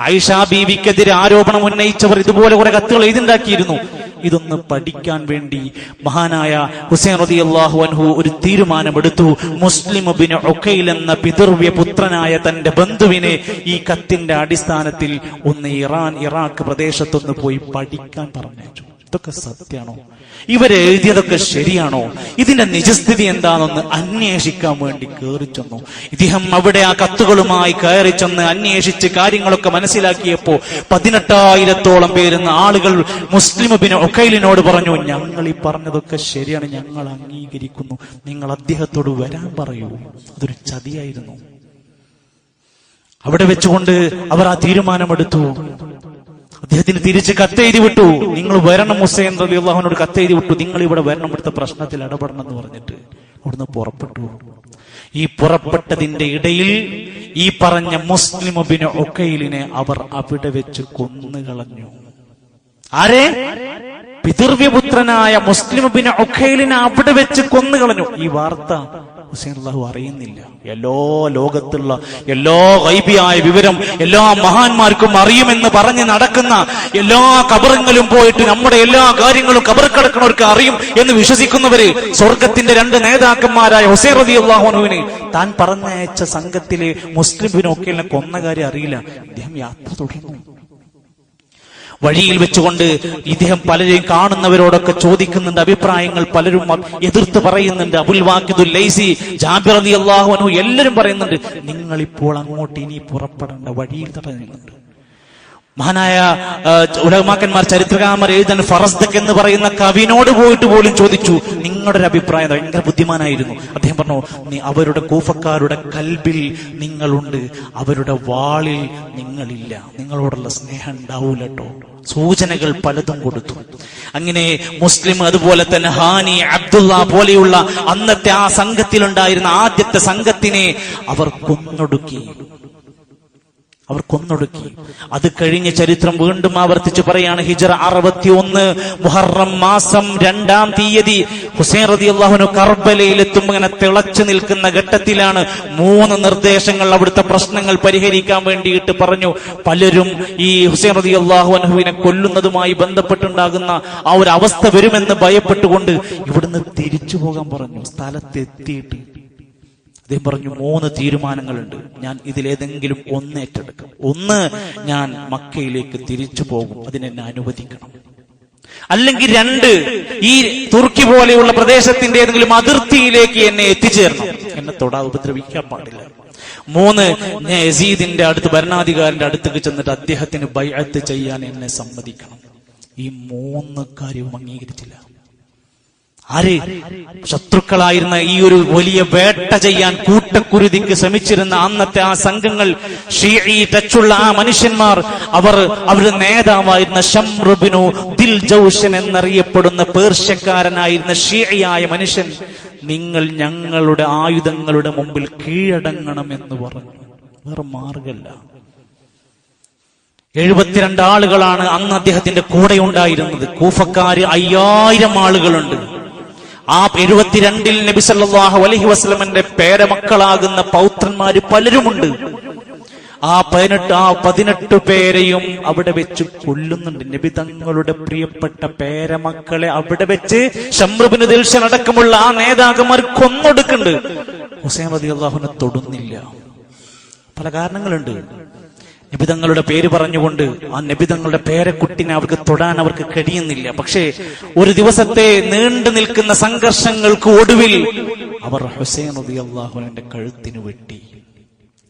ആയിഷ ബീവിക്കെതിരെ ആരോപണം ഉന്നയിച്ചവർ ഇതുപോലെ കുറെ കത്തുകൾ എഴുതിണ്ടാക്കിയിരുന്നു. ഇതൊന്ന് പഠിക്കാൻ വേണ്ടി മഹാനായ ഹുസൈൻ റളിയല്ലാഹു അൻഹു ഒരു തീരുമാനമെടുത്തു. മുസ്ലിം ഇബ്നു ഉഖൈൽ എന്ന പിതൃവ്യ പുത്രനായ തന്റെ ബന്ധുവിനെ ഈ കത്തിന്റെ അടിസ്ഥാനത്തിൽ ഒന്ന് ഇറാഖ് പ്രദേശത്തൊന്ന് പോയി പഠിക്കാൻ പറഞ്ഞു. ഇതൊക്കെ സത്യാണോ? ഇവരെഴുതിയതൊക്കെ ശരിയാണോ? ഇതിന്റെ നിജസ്ഥിതി എന്താണെന്ന് അന്വേഷിക്കാൻ വേണ്ടി കയറി ചെന്നു. ഇദ്ദേഹം അവിടെ ആ കത്തുകളുമായി കയറി ചെന്ന് അന്വേഷിച്ച് കാര്യങ്ങളൊക്കെ മനസ്സിലാക്കിയപ്പോ 18,000-ഓളം പേരുന്ന ആളുകൾ മുസ്ലിം ഇബ്നു ഉഖൈലിനോട് പറഞ്ഞു, ഞങ്ങൾ ഈ പറഞ്ഞതൊക്കെ ശരിയാണ്, ഞങ്ങൾ അംഗീകരിക്കുന്നു, നിങ്ങൾ അദ്ദേഹത്തോട് വരാൻ പറയൂ. അതൊരു ചതിയായിരുന്നു. അവിടെ വെച്ചുകൊണ്ട് അവർ ആ തീരുമാനമെടുത്തു. അദ്ദേഹത്തിന് തിരിച്ച് കത്തെഴുതി വിട്ടു, നിങ്ങൾ വരണം ഹുസൈൻ റളിയല്ലാഹു അൻഹുവിനോട് കത്തെഴുതി വിട്ടു, നിങ്ങൾ ഇവിടെ വരണം, ഇവിടുത്തെ പ്രശ്നത്തിൽ ഇടപെടണം എന്ന് പറഞ്ഞിട്ട് അവിടുന്ന് പുറപ്പെട്ടു. ഈ പുറപ്പെട്ടതിന്റെ ഇടയിൽ ഈ പറഞ്ഞ മുസ്ലിം ഇബ്നു ഉഖൈലിനെ അവർ അവിടെ വെച്ച് കൊന്നുകളഞ്ഞു. ആരെ? പിതൃവ്യപുത്രനായ മുസ്ലിം ഇബ്നു ഉഖൈലിനെ അവിടെ വെച്ച് കൊന്നുകളഞ്ഞു. ഈ വാർത്ത ഹുസൈൻ റളിയല്ലാഹു അറിയുന്നില്ല. എല്ലാ ലോകത്തുള്ള എല്ലാ ഗൈബിയായ വിവരം എല്ലാ മഹാന്മാർക്കും അറിയുമെന്ന് പറഞ്ഞ് നടക്കുന്ന എല്ലാ ഖബറുകളും പോയിട്ട് നമ്മുടെ എല്ലാ കാര്യങ്ങളും ഖബർ കിടക്കുന്നവർക്ക് അറിയും എന്ന് വിശ്വസിക്കുന്നവര് സ്വർഗത്തിന്റെ 2 നേതാക്കന്മാരായ ഹുസൈൻ റളിയല്ലാഹു അൻഹുവിനെ താൻ പറഞ്ഞയച്ച സംഘത്തിലെ മുസ്ലിം ഇബ്നു ഉഖൈലിനെ കൊന്ന കാര്യം അറിയില്ല. അദ്ദേഹം യാത്ര തുടർന്നു. വഴിയിൽ വെച്ചുകൊണ്ട് ഇദ്ദേഹം പലരെയും കാണുന്നവരോടൊക്കെ ചോദിക്കുന്നുണ്ട്, അഭിപ്രായങ്ങൾ പലരും എതിർത്ത് പറയുന്നുണ്ട്. അബുൽ വാഖിദുൽ ലൈസി, ജാബിർ റളിയല്ലാഹു അൻഹു എല്ലാവരും പറയുന്നുണ്ട്, നിങ്ങൾ ഇപ്പോൾ അങ്ങോട്ട് ഇനി പുറപ്പെടേണ്ട, വഴിയിൽ തടയുന്നുണ്ട്. മഹാനായ ഉലമാക്കന്മാർ ചരിത്രകാരന്മാർ എഴുതാൻ ഫറസ്ദഖ് എന്ന് പറയുന്ന കവിനോട് പോയിട്ട് പോലും ചോദിച്ചു, നിങ്ങളുടെ ഒരു അഭിപ്രായം. ഭയങ്കര ബുദ്ധിമാനായിരുന്നു അദ്ദേഹം. പറഞ്ഞു, അവരുടെ കൂഫക്കാരുടെ കൽബിൽ നിങ്ങളുണ്ട്, അവരുടെ വാളിൽ നിങ്ങളില്ല, നിങ്ങളോടുള്ള സ്നേഹം ഉണ്ടാവൂലട്ടോ. സൂചനകൾ പലതും കൊടുത്തു. അങ്ങനെ മുസ്ലിം അതുപോലെ തന്നെ ഹാനി, അബ്ദുള്ള പോലെയുള്ള അന്നത്തെ ആ സംഘത്തിലുണ്ടായിരുന്ന ആദ്യത്തെ സംഘത്തിനെ അവർ കൊന്നൊടുക്കി. അത് കഴിഞ്ഞ ചരിത്രം വീണ്ടും ആവർത്തിച്ച് പറയാണ്. ഹിജ്റ 61 മുഹറം മാസം 2-ാം തീയതി ഹുസൈൻ റളിയല്ലാഹു അൻഹു കർബലയിലെത്തുമ്പോൾ ഇങ്ങനെ തിളച്ചു നിൽക്കുന്ന ഘട്ടത്തിലാണ് 3 നിർദ്ദേശങ്ങൾ അവിടുത്തെ പ്രശ്നങ്ങൾ പരിഹരിക്കാൻ വേണ്ടിയിട്ട് പറഞ്ഞു. പലരും ഈ ഹുസൈൻ റളിയല്ലാഹു അൻഹുവിനെ കൊല്ലുന്നതുമായി ബന്ധപ്പെട്ടുണ്ടാകുന്ന ആ ഒരു അവസ്ഥ വരുമെന്ന് ഭയപ്പെട്ടുകൊണ്ട് ഇവിടുന്ന് തിരിച്ചു പോകാൻ പറഞ്ഞു. സ്ഥലത്തെത്തിയിട്ട് അദ്ദേഹം പറഞ്ഞു, 3 തീരുമാനങ്ങളുണ്ട്, ഞാൻ ഇതിലേതെങ്കിലും ഒന്ന് ഏറ്റെടുക്കും. ഒന്ന്, ഞാൻ മക്കയിലേക്ക് തിരിച്ചു പോകും, അതിനെന്നെ അനുവദിക്കണം. അല്ലെങ്കിൽ 2, ഈ തുർക്കി പോലെയുള്ള പ്രദേശത്തിന്റെ ഏതെങ്കിലും അതിർത്തിയിലേക്ക് എന്നെ എത്തിച്ചേരണം, എന്നെ തൊടാതെ ഉപദ്രവിക്കാൻ പാടില്ല. 3, ഞാൻ യസീദിന്റെ അടുത്ത്, ഭരണാധികാരിന്റെ അടുത്തേക്ക് ചെന്നിട്ട് അദ്ദേഹത്തിന് ബൈഅത്ത് ചെയ്യാൻ എന്നെ സമ്മതിക്കണം. ഈ 3 കാര്യവും അംഗീകരിച്ചില്ല. ആര്? ശത്രുക്കളായിരുന്ന ഈ ഒരു വലിയ വേട്ട ചെയ്യാൻ കൂട്ടക്കുരുതിക്ക് ശ്രമിച്ചിരുന്ന അന്നത്തെ ആ സംഘങ്ങൾ, ഷീഈ ടച്ചുള്ള ആ മനുഷ്യന്മാർ, അവരുടെ നേതാവായിരുന്ന ശംർ ഇബ്നു ദിൽജൗഷൻ എന്നറിയപ്പെടുന്ന പേർഷ്യക്കാരനായിരുന്ന ഷീഈയായ മനുഷ്യൻ, നിങ്ങൾ ഞങ്ങളുടെ ആയുധങ്ങളുടെ മുമ്പിൽ കീഴടങ്ങണം എന്ന് പറഞ്ഞു. വേറെ മാർഗമില്ല. 72 ആളുകളാണ് അന്ന് അദ്ദേഹത്തിന്റെ കൂടെ ഉണ്ടായിരുന്നത്. കൂഫക്കാര് 5000 ആളുകളുണ്ട്. ആ 72-ൽ നബി സല്ലല്ലാഹു അലൈഹി വസല്ലമന്റെ പേരമക്കളാകുന്ന പൗത്രന്മാര് പലരുമുണ്ട്. ആ 18 പേരെയും അവിടെ വെച്ച് കൊല്ലുന്നുണ്ട്. നബി തങ്ങളുടെ പ്രിയപ്പെട്ട പേരമക്കളെ അവിടെ വെച്ച് ശംർ ഇബ്നു ദിൽഷൻ അടക്കമുള്ള ആ നേതാക്കന്മാർ കൊന്നൊടുക്കുന്നുണ്ട്. ഹുസൈൻ റളിയല്ലാഹു അൻഹു തൊടുന്നില്ല. പല കാരണങ്ങളുണ്ട്. നബിതങ്ങളുടെ പേര് പറഞ്ഞുകൊണ്ട് ആ നബിതങ്ങളുടെ പേരക്കുട്ടിനെ അവർക്ക് തൊടാൻ അവർക്ക് കഴിയുന്നില്ല. പക്ഷേ ഒരു ദിവസത്തെ നീണ്ടു നിൽക്കുന്ന സംഘർഷങ്ങൾക്ക് ഒടുവിൽ അവർ ഹുസൈൻ റളിയല്ലാഹു അൻഹുവിന്റെ കഴുത്തിന് വെട്ടി.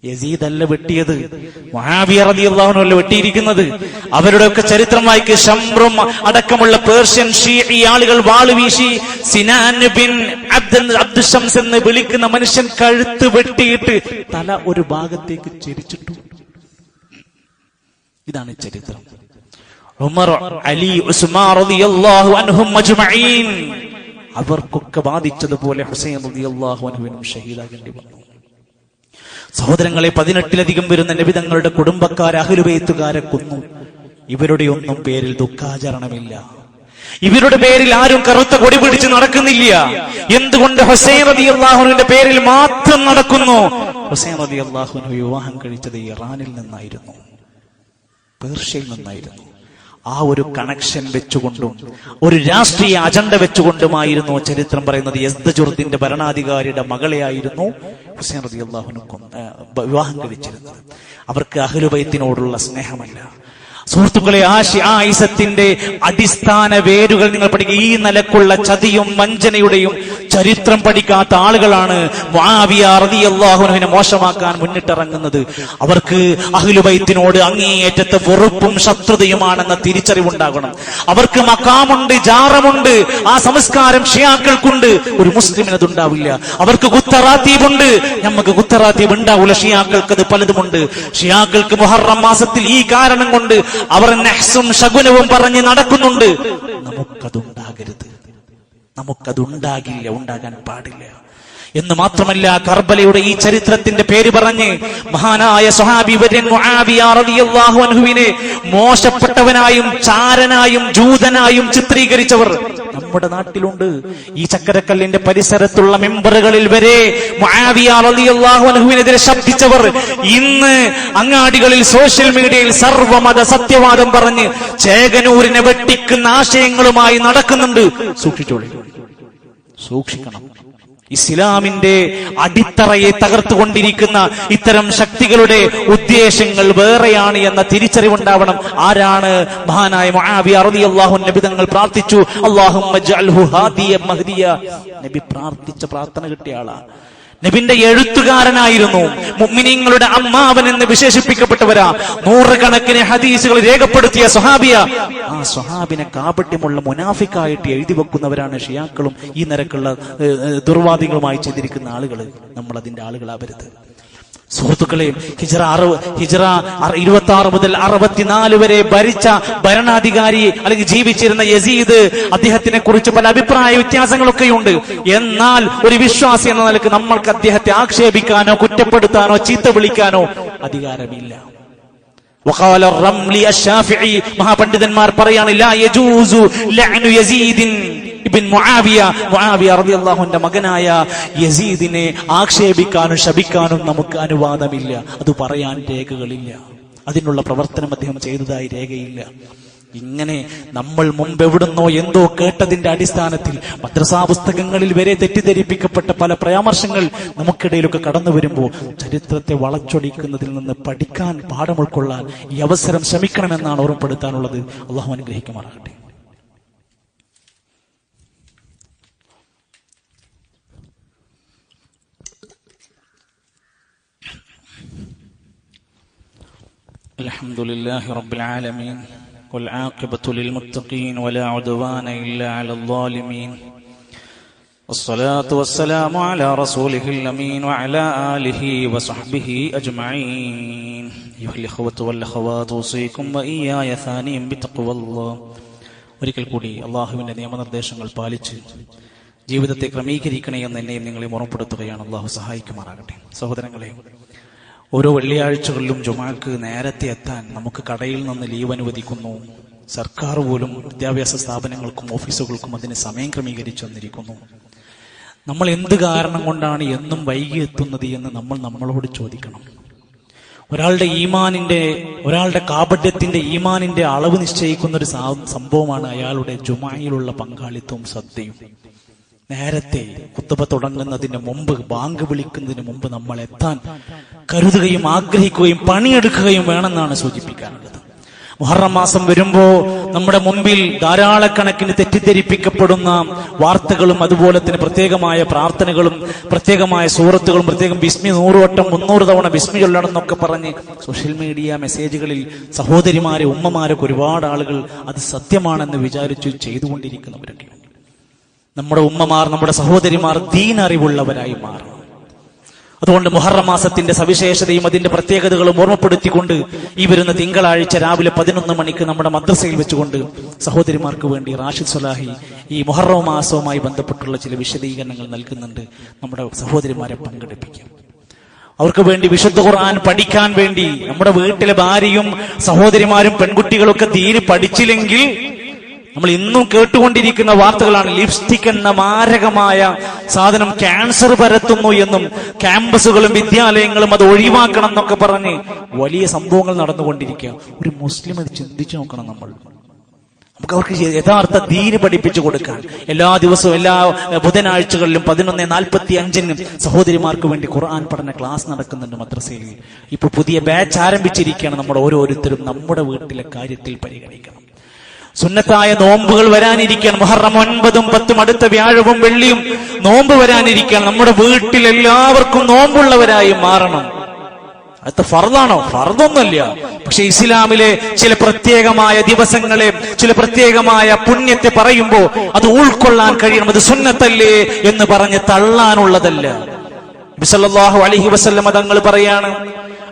യസീദ് അല്ല വെട്ടിയത്, മുആവിയ റളിയല്ലാഹു അൻഹു അല്ല വെട്ടിയിരിക്കുന്നത്. അവരുടെയൊക്കെ ചരിത്രം വായിക്ക്. ശംറും അടക്കമുള്ള പേർഷ്യൻ ഷീഈ ആളുകൾ വാള് വീശി സിനാൻ ബിൻ അബ്ദു ശംസ് എന്ന് വിളിക്കുന്ന മനുഷ്യൻ കഴുത്ത് വെട്ടിയിട്ട് തല ഒരു ഭാഗത്തേക്ക് ചെരിച്ചിട്ടു. ഇതാണ് ചരിത്രം. ഉമർ, അലി, ഉസ്മാൻ റളിയല്ലാഹു അൻഹും അജ്മഈൻ, അവർക്കൊക്കെ ബാധിച്ചതുപോലെ ഹുസൈൻ റളിയല്ലാഹു അൻഹുവിനും ഷഹീദാകേണ്ടി വന്നു. സഹോദരങ്ങളെ, 18-ലധികം വരുന്ന നബി തങ്ങളുടെ കുടുംബക്കാരെ, അഹ്ലുബൈത്തുകാരെ കൊന്നു. ഇവരുടെ ഒന്നും പേരിൽ ദുഃഖാചരണമില്ല. ഇവരുടെ പേരിൽ ആരും കറുത്ത കൊടി പിടിച്ച് നടക്കുന്നില്ല. എന്തുകൊണ്ട് ഹുസൈൻ റളിയല്ലാഹുവിന്റെ പേരിൽ മാത്രം നടക്കുന്നു? ഹുസൈൻ റളിയല്ലാഹു വിവാഹം കഴിച്ചത് ഇറാനിൽ നിന്നായിരുന്നു, പേർഷ്യയിൽ നിന്നായിരുന്നു. ആ ഒരു കണക്ഷൻ വെച്ചുകൊണ്ടും ഒരു രാഷ്ട്രീയ അജണ്ട വെച്ചുകൊണ്ടുമായിരുന്നു ചരിത്രം പറയുന്നത് യസ്ദജുർദിന്റെ ഭരണാധികാരിയുടെ മകളെയായിരുന്നു ഹുസൈൻ റളിയല്ലാഹു വിവാഹം കഴിച്ചിരുന്നത്. അവർക്ക് അഹ്ലു ബൈത്തിനോടുള്ള സ്നേഹമല്ല. സുഹൃത്തുക്കളെ, ആ ഇസത്തിന്റെ അടിസ്ഥാന വേരുകൾ നിങ്ങൾ പഠിക്കുക. ഈ നിലക്കുള്ള ചതിയും വഞ്ചനയുടെയും ചരിത്രം പഠിക്കാത്ത ആളുകളാണ് മുആവിയ റളിയല്ലാഹു അൻഹുവിനെ മോശമാക്കാൻ മുന്നിട്ടിറങ്ങുന്നത്. അവർക്ക് അഹ്ലു ബൈത്തിനോട് അങ്ങേയറ്റത്തെ വെറുപ്പും ശത്രുതയുമാണെന്ന തിരിച്ചറിവുണ്ടാകണം. അവർക്ക് മഖാമുണ്ട്, ജാറമുണ്ട്, ആ സംസ്കാരം ഷിയാക്കൾക്കുണ്ട്. ഒരു മുസ്ലിമിന് അതുണ്ടാവില്ല. അവർക്ക് ഗുത്തറാത്തീബുണ്ട്, നമുക്ക് ഗുത്തറാത്തീബ് ഉണ്ടാവില്ല. ഷിയാക്കൾക്ക് അത് പലതുമുണ്ട്. ഷിയാക്കൾക്ക് മുഹറം മാസത്തിൽ ഈ കാരണം കൊണ്ട് അവർ നഹ്സും ശകുനവും പറഞ്ഞ് നടക്കുന്നുണ്ട്. നമുക്കതുണ്ടാകരുത്, നമുക്കതുണ്ടാകില്ല, ഉണ്ടാകാൻ പാടില്ല. എന്ന് മാത്രമല്ല, കർബലയുടെ ഈ ചരിത്രത്തിന്റെ പേര് പറഞ്ഞ് മഹാനായ സ്വഹാബി വര്യൻ മുആവിയ റളിയല്ലാഹു അൻഹുവിനെ മോശപ്പെട്ടവനായും ചാരനായും ജൂതനായും ചിത്രീകരിച്ചവർ നമ്മുടെ നാട്ടിലുണ്ട്. ഈ ചക്കരക്കല്ലിന്റെ പരിസരത്തുള്ള മെമ്പറുകളിൽ വരെ മുആവിയ റളിയല്ലാഹു അൻഹുവിനെതിരെ ശബ്ദിച്ചവർ ഇന്ന് അങ്ങാടികളിൽ സോഷ്യൽ മീഡിയയിൽ സർവ്വമത സത്യവാദം പറഞ്ഞ് ചേകനൂരിനെ വെട്ടിക്കുന്ന ആശയങ്ങളുമായി നടക്കുന്നുണ്ട്. സൂക്ഷിച്ചോളൂ, സൂക്ഷിക്കണം. ഇസ്ലാമിന്റെ അടിത്തറയെ തകർത്തുകൊണ്ടിരിക്കുന്ന ഇത്തരം ശക്തികളുടെ ഉദ്ദേശങ്ങൾ വേറെയാണ് എന്ന തിരിച്ചറിവുണ്ടാവണം. ആരാണ്? മഹാനായ മുആവിയ റളിയല്ലാഹു അൻഹു നബി തങ്ങൾ പ്രാർത്ഥിച്ചു, അല്ലാഹുമ്മ ജഅൽഹു ഹാദിയ മഹ്ദിയ. നബി പ്രാർത്ഥിച്ച പ്രാർത്ഥന കിട്ടിയ ആളാ. നബിന്റെ എഴുത്തുകാരനായിരുന്നു. മുഅ്മിനീങ്ങളുടെ അമ്മാവൻ എന്ന് വിശേഷിപ്പിക്കപ്പെട്ടവരാ. നൂറുകണക്കിന് ഹദീസുകൾ രേഖപ്പെടുത്തിയ സ്വഹാബിയ. ആ സ്വഹാബിനെ കാപട്യമുള്ള മുനാഫിക്കായിട്ട് എഴുതി വെക്കുന്നവരാണ് ഷിയാക്കളും ഈ നിരക്കുള്ള ദുർവാദികളുമായി ചെയ്തിരിക്കുന്ന ആളുകൾ. നമ്മൾ അതിന്റെ ആളുകളാവരുത്. സുഹൃത്തുക്കളെ, ഹിജ്റ 26 മുതൽ 64 വരെ ഭരിച്ച ഭരണാധികാരി അല്ലെങ്കിൽ ജീവിച്ചിരുന്ന യസീദ്, അദ്ദേഹത്തിനെ കുറിച്ച് പല അഭിപ്രായ വ്യത്യാസങ്ങളൊക്കെയുണ്ട്. എന്നാൽ ഒരു വിശ്വാസി എന്ന നിലക്ക് നമ്മൾക്ക് അദ്ദേഹത്തെ ആക്ഷേപിക്കാനോ കുറ്റപ്പെടുത്താനോ ചീത്ത വിളിക്കാനോ അധികാരമില്ല. വഖാല റംലി അശ്ശാഫിഈ, മഹാപണ്ഡിതന്മാർ പറയാണ്, ലാ യജൂസു ലഅ്നു യസീദിൻ ഇബ്ൻ മുആവിയ റളിയല്ലാഹു അൻഹുവിന്റെ മകനായ യസീദിനെ ആക്ഷേപിക്കാനും ശപിക്കാനും നമുക്ക് അനുവാദമില്ല. അത് പറയാൻ രേഖകളില്ല. അതിനുള്ള പ്രവർത്തനം അദ്ദേഹം ചെയ്തതായി രേഖയില്ല. ഇങ്ങനെ നമ്മൾ മുമ്പ് എവിടുന്നോ എന്തോ കേട്ടതിന്റെ അടിസ്ഥാനത്തിൽ മദ്രസാ പുസ്തകങ്ങളിൽ വരെ തെറ്റിദ്ധരിപ്പിക്കപ്പെട്ട പല പരാമർശങ്ങൾ നമുക്കിടയിലൊക്കെ കടന്നു വരുമ്പോൾ ചരിത്രത്തെ വളച്ചൊടിക്കുന്നതിൽ നിന്ന് പഠിക്കാൻ, പാഠം ഉൾക്കൊള്ളാൻ ഈ അവസരം ശ്രമിക്കണമെന്നാണ് ഓർമ്മപ്പെടുത്താനുള്ളത്. അല്ലാഹു അനുഗ്രഹിക്കുമാറാകട്ടെ. അൽഹംദുലില്ലാഹി റബ്ബിൽ ആലമീൻ വൽ ആഖിബത്തു ലിൽ മുത്തഖീൻ വലാ ഉദ്വാന ഇല്ലാ അലൽ ളാലിമീൻ വസ്സലാത്തു വസ്സലാമു അലാ റസൂലിഹിൽ അമീൻ വഅലാ ആലിഹി വസഹ്ബിഹി അജ്മഈൻ. അയ്യുഹൽ ഇഖ്വത്തു വൽ അഖവാതു ഉസീകും വഇയ്യായ സാനിയം ബിത്തഖ്വല്ലാഹ്. ഒരിക്കൽ കൂടി അല്ലാഹുവിന്റെ നിയമനിർദ്ദേശങ്ങൾ പാലിച്ച് ജീവിതത്തെ ക്രമീകരിക്കണേ എന്ന് എന്നെയും നിങ്ങളെ ഓർമ്മപ്പെടുത്തുകയാണ്. അല്ലാഹു സഹായിക്കുമാറാകട്ടെ. സഹോദരങ്ങളെ, ഓരോ വെള്ളിയാഴ്ചകളിലും ജുമാക്ക് നേരത്തെ എത്താൻ നമുക്ക് കടയിൽ നിന്ന് ലീവ് അനുവദിക്കുന്നു. സർക്കാർ പോലും വിദ്യാഭ്യാസ സ്ഥാപനങ്ങൾക്കും ഓഫീസുകൾക്കും അതിന് സമയം ക്രമീകരിച്ചു വന്നിരിക്കുന്നു. നമ്മൾ എന്ത് കാരണം കൊണ്ടാണ് എന്നും വൈകി എത്തുന്നത് എന്ന് നമ്മൾ നമ്മളോട് ചോദിക്കണം. ഒരാളുടെ കാപട്യത്തിന്റെ ഈമാനിന്റെ അളവ് നിശ്ചയിക്കുന്ന ഒരു സംഭവമാണ് അയാളുടെ ജുമായിലുള്ള പങ്കാളിത്തവും ശ്രദ്ധയും. നേരത്തെ ഖുത്ബ തുടങ്ങുന്നതിന് മുമ്പ്, ബാങ്ക് വിളിക്കുന്നതിന് മുമ്പ് നമ്മൾ എത്താൻ കരുതുകയും ആഗ്രഹിക്കുകയും പണിയെടുക്കുകയും വേണമെന്നാണ് സൂചിപ്പിക്കാനുള്ളത്. മുഹറം മാസം വരുമ്പോ നമ്മുടെ മുമ്പിൽ ധാരാളക്കണക്കിന് തെറ്റിദ്ധരിപ്പിക്കപ്പെടുന്ന വാർത്തകളും അതുപോലെ തന്നെ പ്രത്യേകമായ പ്രാർത്ഥനകളും പ്രത്യേകമായ സൂറത്തുകളും പ്രത്യേകം ബിസ്മി 100 വട്ടം 300 തവണ ബിസ്മി ചൊല്ലണം എന്നൊക്കെ പറഞ്ഞ് സോഷ്യൽ മീഡിയ മെസ്സേജുകളിൽ സഹോദരിമാരെ, ഉമ്മമാരൊക്കെ ഒരുപാട് ആളുകൾ അത് സത്യമാണെന്ന് വിചാരിച്ചു ചെയ്തുകൊണ്ടിരിക്കുന്നവരൊക്കെ. നമ്മുടെ ഉമ്മമാർ, നമ്മുടെ സഹോദരിമാർ ദീൻ അറിവുള്ളവരായി മാറും. അതുകൊണ്ട് മുഹറം മാസത്തിന്റെ സവിശേഷതയും അതിന്റെ പ്രത്യേകതകളും ഓർമ്മപ്പെടുത്തിക്കൊണ്ട് ഈ വരുന്ന തിങ്കളാഴ്ച രാവിലെ 11 മണിക്ക് നമ്മുടെ മദ്രസയിൽ വെച്ചുകൊണ്ട് സഹോദരിമാർക്ക് വേണ്ടി റാഷിദ് സ്വലാഹി ഈ മുഹറം മാസവുമായി ബന്ധപ്പെട്ടുള്ള ചില വിശദീകരണങ്ങൾ നൽകുന്നുണ്ട്. നമ്മുടെ സഹോദരിമാരെ പങ്കെടുപ്പിക്കാം. അവർക്ക് വേണ്ടി വിശുദ്ധ ഖുർആൻ പഠിക്കാൻ വേണ്ടി നമ്മുടെ വീട്ടിലെ ഭാര്യയും സഹോദരിമാരും പെൺകുട്ടികളൊക്കെ തീരെ പഠിച്ചില്ലെങ്കിൽ നമ്മൾ ഇന്നും കേട്ടുകൊണ്ടിരിക്കുന്ന വാർത്തകളാണ്. ലിപ്സ്റ്റിക് എന്ന മാരകമായ സാധനം ക്യാൻസർ പരത്തുന്നു എന്നും ക്യാമ്പസുകളും വിദ്യാലയങ്ങളും അത് ഒഴിവാക്കണം എന്നൊക്കെ പറഞ്ഞ് വലിയ സംഭവങ്ങൾ നടന്നുകൊണ്ടിരിക്കുക. ഒരു മുസ്ലിം അത് ചിന്തിച്ചു നോക്കണം. നമുക്ക് അവർക്ക് യഥാർത്ഥ ദീന് പഠിപ്പിച്ചു കൊടുക്കാൻ എല്ലാ ദിവസവും എല്ലാ ബുധനാഴ്ചകളിലും 11:45 സഹോദരിമാർക്ക് വേണ്ടി ഖുർആൻ പഠന ക്ലാസ് നടക്കുന്നുണ്ട് മദ്രസയിൽ. ഇപ്പൊ പുതിയ ബാച്ച് ആരംഭിച്ചിരിക്കുകയാണ്. നമ്മൾ ഓരോരുത്തരും നമ്മുടെ വീട്ടിലെ കാര്യത്തിൽ പരിഗണിക്കണം. സുന്നത്തായ നോമ്പുകൾ വരാനിരിക്കുകയാണ്. മുഹറം 9, 10 അടുത്ത വ്യാഴവും വെള്ളിയും നോമ്പ് വരാനിരിക്കുകയാണ്. നമ്മുടെ വീട്ടിൽ എല്ലാവർക്കും നോമ്പുള്ളവരായി മാറണം. അത് ഫർദാണോ? ഫർദൊന്നുമല്ല. പക്ഷെ ഇസ്ലാമിലെ ചില പ്രത്യേകമായ ദിവസങ്ങളെ, ചില പ്രത്യേകമായ പുണ്യത്തെ പറയുമ്പോ അത് ഉൾക്കൊള്ളാൻ കഴിയണം. അത് സുന്നത്തല്ലേ എന്ന് പറഞ്ഞ് തള്ളാനുള്ളതല്ല. നബി സല്ലല്ലാഹു അലൈഹി വസല്ലം തങ്ങൾ പറയാണ്,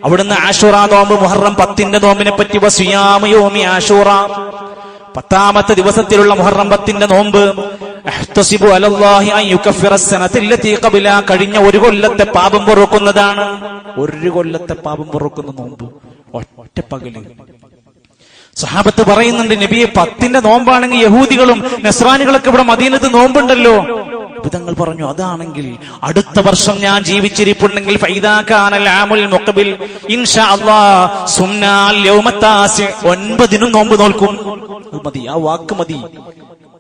അവിടുന്ന് ആശൂറ നോമ്പ്, മുഹറം 10 നോമ്പിനെ പറ്റി വസിയാമു യൗമി ആശൂറ, 10ാമത്തെ ദിവസത്തിലുള്ള മുഹറം 10 നോമ്പ്, അഹ്തസിബു അലല്ലാഹി അൻ യുകഫിറ അസ്സനതല്ലതി ഖബല, കഴിഞ്ഞ ഒരു കൊല്ലത്തെ പാപം പൊറുക്കുന്നതാണ്. ഒരു കൊല്ലത്തെ പാപം പൊറുക്കുന്ന നോമ്പ് ഒറ്റ പകല്. സഹാബത്ത് പറയുന്നുണ്ട്, നബിയെ 10 നോമ്പാണെങ്കിൽ യഹൂദികളും നസ്രാനികളൊക്കെ ഇവിടെ മദീനത്ത് നോമ്പുണ്ടല്ലോ. തങ്ങൾ പറഞ്ഞു, അതാണെങ്കിൽ അടുത്ത വർഷം ഞാൻ ജീവിച്ചിരിപ്പുണ്ടെങ്കിൽ ഫൈദാ കാനൽ ആമുൽ മുഖബിൽ ഇൻഷാ അല്ലാഹ് സുന്നാൽ യൗമത്താസി, 9 നോമ്പ് നോൽക്കും. അത് മതി, ആ വാക്ക് മതി.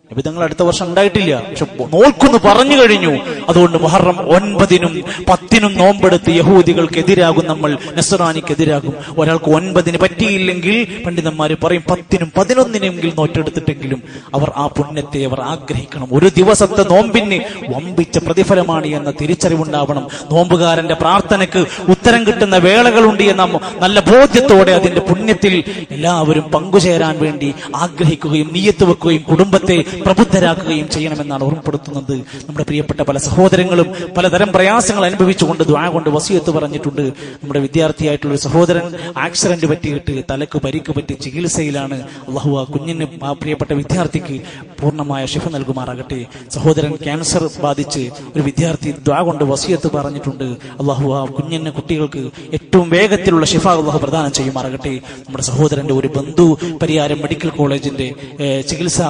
നബിതങ്ങൾ അടുത്ത വർഷം ഉണ്ടായിട്ടില്ല, പക്ഷെ നോൽക്കുന്നു പറഞ്ഞു കഴിഞ്ഞു. അതുകൊണ്ട് മുഹറം 9, 10 നോമ്പെടുത്ത് യഹൂദികൾക്ക് എതിരാകും നമ്മൾ, നസ്രാനിക്കെതിരാകും. ഒരാൾക്ക് 9 പറ്റിയില്ലെങ്കിൽ പണ്ഡിതന്മാര് പറയും 10, 11 നോറ്റെടുത്തിട്ടെങ്കിലും അവർ ആ പുണ്യത്തെ അവർ ആഗ്രഹിക്കണം. ഒരു ദിവസത്തെ നോമ്പിന് വമ്പിച്ച പ്രതിഫലമാണ് എന്ന തിരിച്ചറിവുണ്ടാവണം. നോമ്പുകാരന്റെ പ്രാർത്ഥനയ്ക്ക് ഉത്തരം കിട്ടുന്ന വേളകളുണ്ട് എന്ന നല്ല ബോധ്യത്തോടെ അതിന്റെ പുണ്യത്തിൽ എല്ലാവരും പങ്കുചേരാൻ വേണ്ടി ആഗ്രഹിക്കുകയും നിയ്യത്ത് വെക്കുകയും കുടുംബത്തെ പ്രബുദ്ധരാക്കുകയും ചെയ്യണമെന്നാണ് ഓർമ്മപ്പെടുത്തുന്നത്. നമ്മുടെ പ്രിയപ്പെട്ട പല സഹോദരങ്ങളും പലതരം പ്രയാസങ്ങൾ അനുഭവിച്ചുകൊണ്ട് ദുആ കൊണ്ട് വസിയത്ത് പറഞ്ഞിട്ടുണ്ട്. നമ്മുടെ വിദ്യാർത്ഥിയായിട്ടുള്ള ഒരു സഹോദരൻ ആക്സിഡന്റ് പറ്റിയിട്ട് തലക്ക് പരിക്ക് പറ്റി ചികിത്സയിലാണ്. അല്ലാഹു ആ കുഞ്ഞിന്, ആ പ്രിയപ്പെട്ട വിദ്യാർത്ഥിക്ക് പൂർണ്ണമായ ശിഫ നൽകുമാറാകട്ടെ. സഹോദരൻ ക്യാൻസർ ബാധിച്ച് ഒരു വിദ്യാർത്ഥി ദുആ കൊണ്ട് വസിയത്ത് പറഞ്ഞിട്ടുണ്ട്. അല്ലാഹു ആ കുഞ്ഞിന്, കുട്ടികൾക്ക് ഏറ്റവും വേഗത്തിലുള്ള ശിഫ അല്ലാഹു പ്രദാനം ചെയ്യുമാറാകട്ടെ. നമ്മുടെ സഹോദരന്റെ ഒരു ബന്ധു പരിയാരം മെഡിക്കൽ കോളേജിന്റെ ചികിത്സ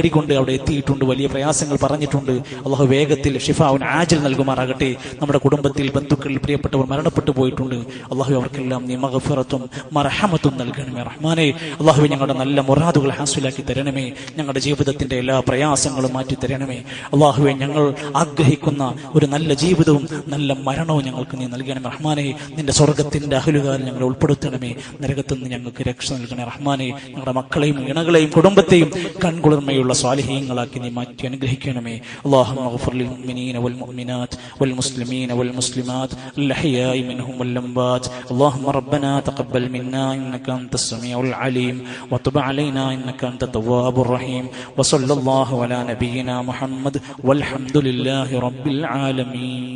തേടിക്കൊണ്ട് അവിടെ എത്തിയിട്ടുണ്ട്. വലിയ പ്രയാസങ്ങൾ പറഞ്ഞിട്ടുണ്ട്. അല്ലാഹു വേഗത്തിൽ ഷിഫാഉൻ ആജിൽ നൽകുമാറാകട്ടെ. നമ്മുടെ കുടുംബത്തിൽ ബന്ധുക്കളിൽ പ്രിയപ്പെട്ടവർ മരണപ്പെട്ടു പോയിട്ടുണ്ട്. അല്ലാഹു അവർക്കെല്ലാം നീ മഗ്ഫിറത്തും മർഹമത്തും നൽകണമേ റഹ്മാനേ. അല്ലാഹു ഞങ്ങളുടെ നല്ല മുറാദുകൾ ഹാസിലാക്കി തരണമേ. ഞങ്ങളുടെ ജീവിതത്തിന്റെ എല്ലാ പ്രയാസങ്ങളും മാറ്റി തരണമേ. അല്ലാഹുവേ, ഞങ്ങൾ ആഗ്രഹിക്കുന്ന ഒരു നല്ല ജീവിതവും നല്ല മരണവും ഞങ്ങൾക്ക് നീ നൽകണമേ റഹ്മാനേ. നിന്റെ സ്വർഗത്തിന്റെ അഹ്ലുകാരിൽ ഞങ്ങളെ ഉൾപ്പെടുത്തണമേ. നരകത്തുനിന്ന് ഞങ്ങൾക്ക് രക്ഷ നൽകണേ റഹ്മാനേ. ഞങ്ങളുടെ മക്കളെയും ഇണകളെയും കുടുംബത്തെയും കൺകുളിർമയുള്ള സ്വാലിഹീങ്ങളാക്കി നീ മാറ്റി അനുഗ്രഹിക്കണമേ. അല്ലാഹുമ്മ ഗ്ഫിർ ലിൽ മുഅ്മിനീന വൽ മുഅ്മിനാത്ത് വൽ മുസ്ലിമീന വൽ മുസ്ലിമാത്ത് അൽഹയാഇ മിൻഹും വൽ അംവാത്ത്. അല്ലാഹുമ്മ റബ്ബനാ തഖബ്ബൽ മിന്നാ ഇന്നക അൻതസ് സമീഉൽ അലീം വതുബ് അലൈനാ ഇന്നക അൻത തവ്വാബുർ റഹീം. വസല്ലല്ലാഹു അലാ നബിയിനാ മുഹമ്മദ് വൽഹംദുലില്ലാഹി റബ്ബിൽ ആലമീൻ.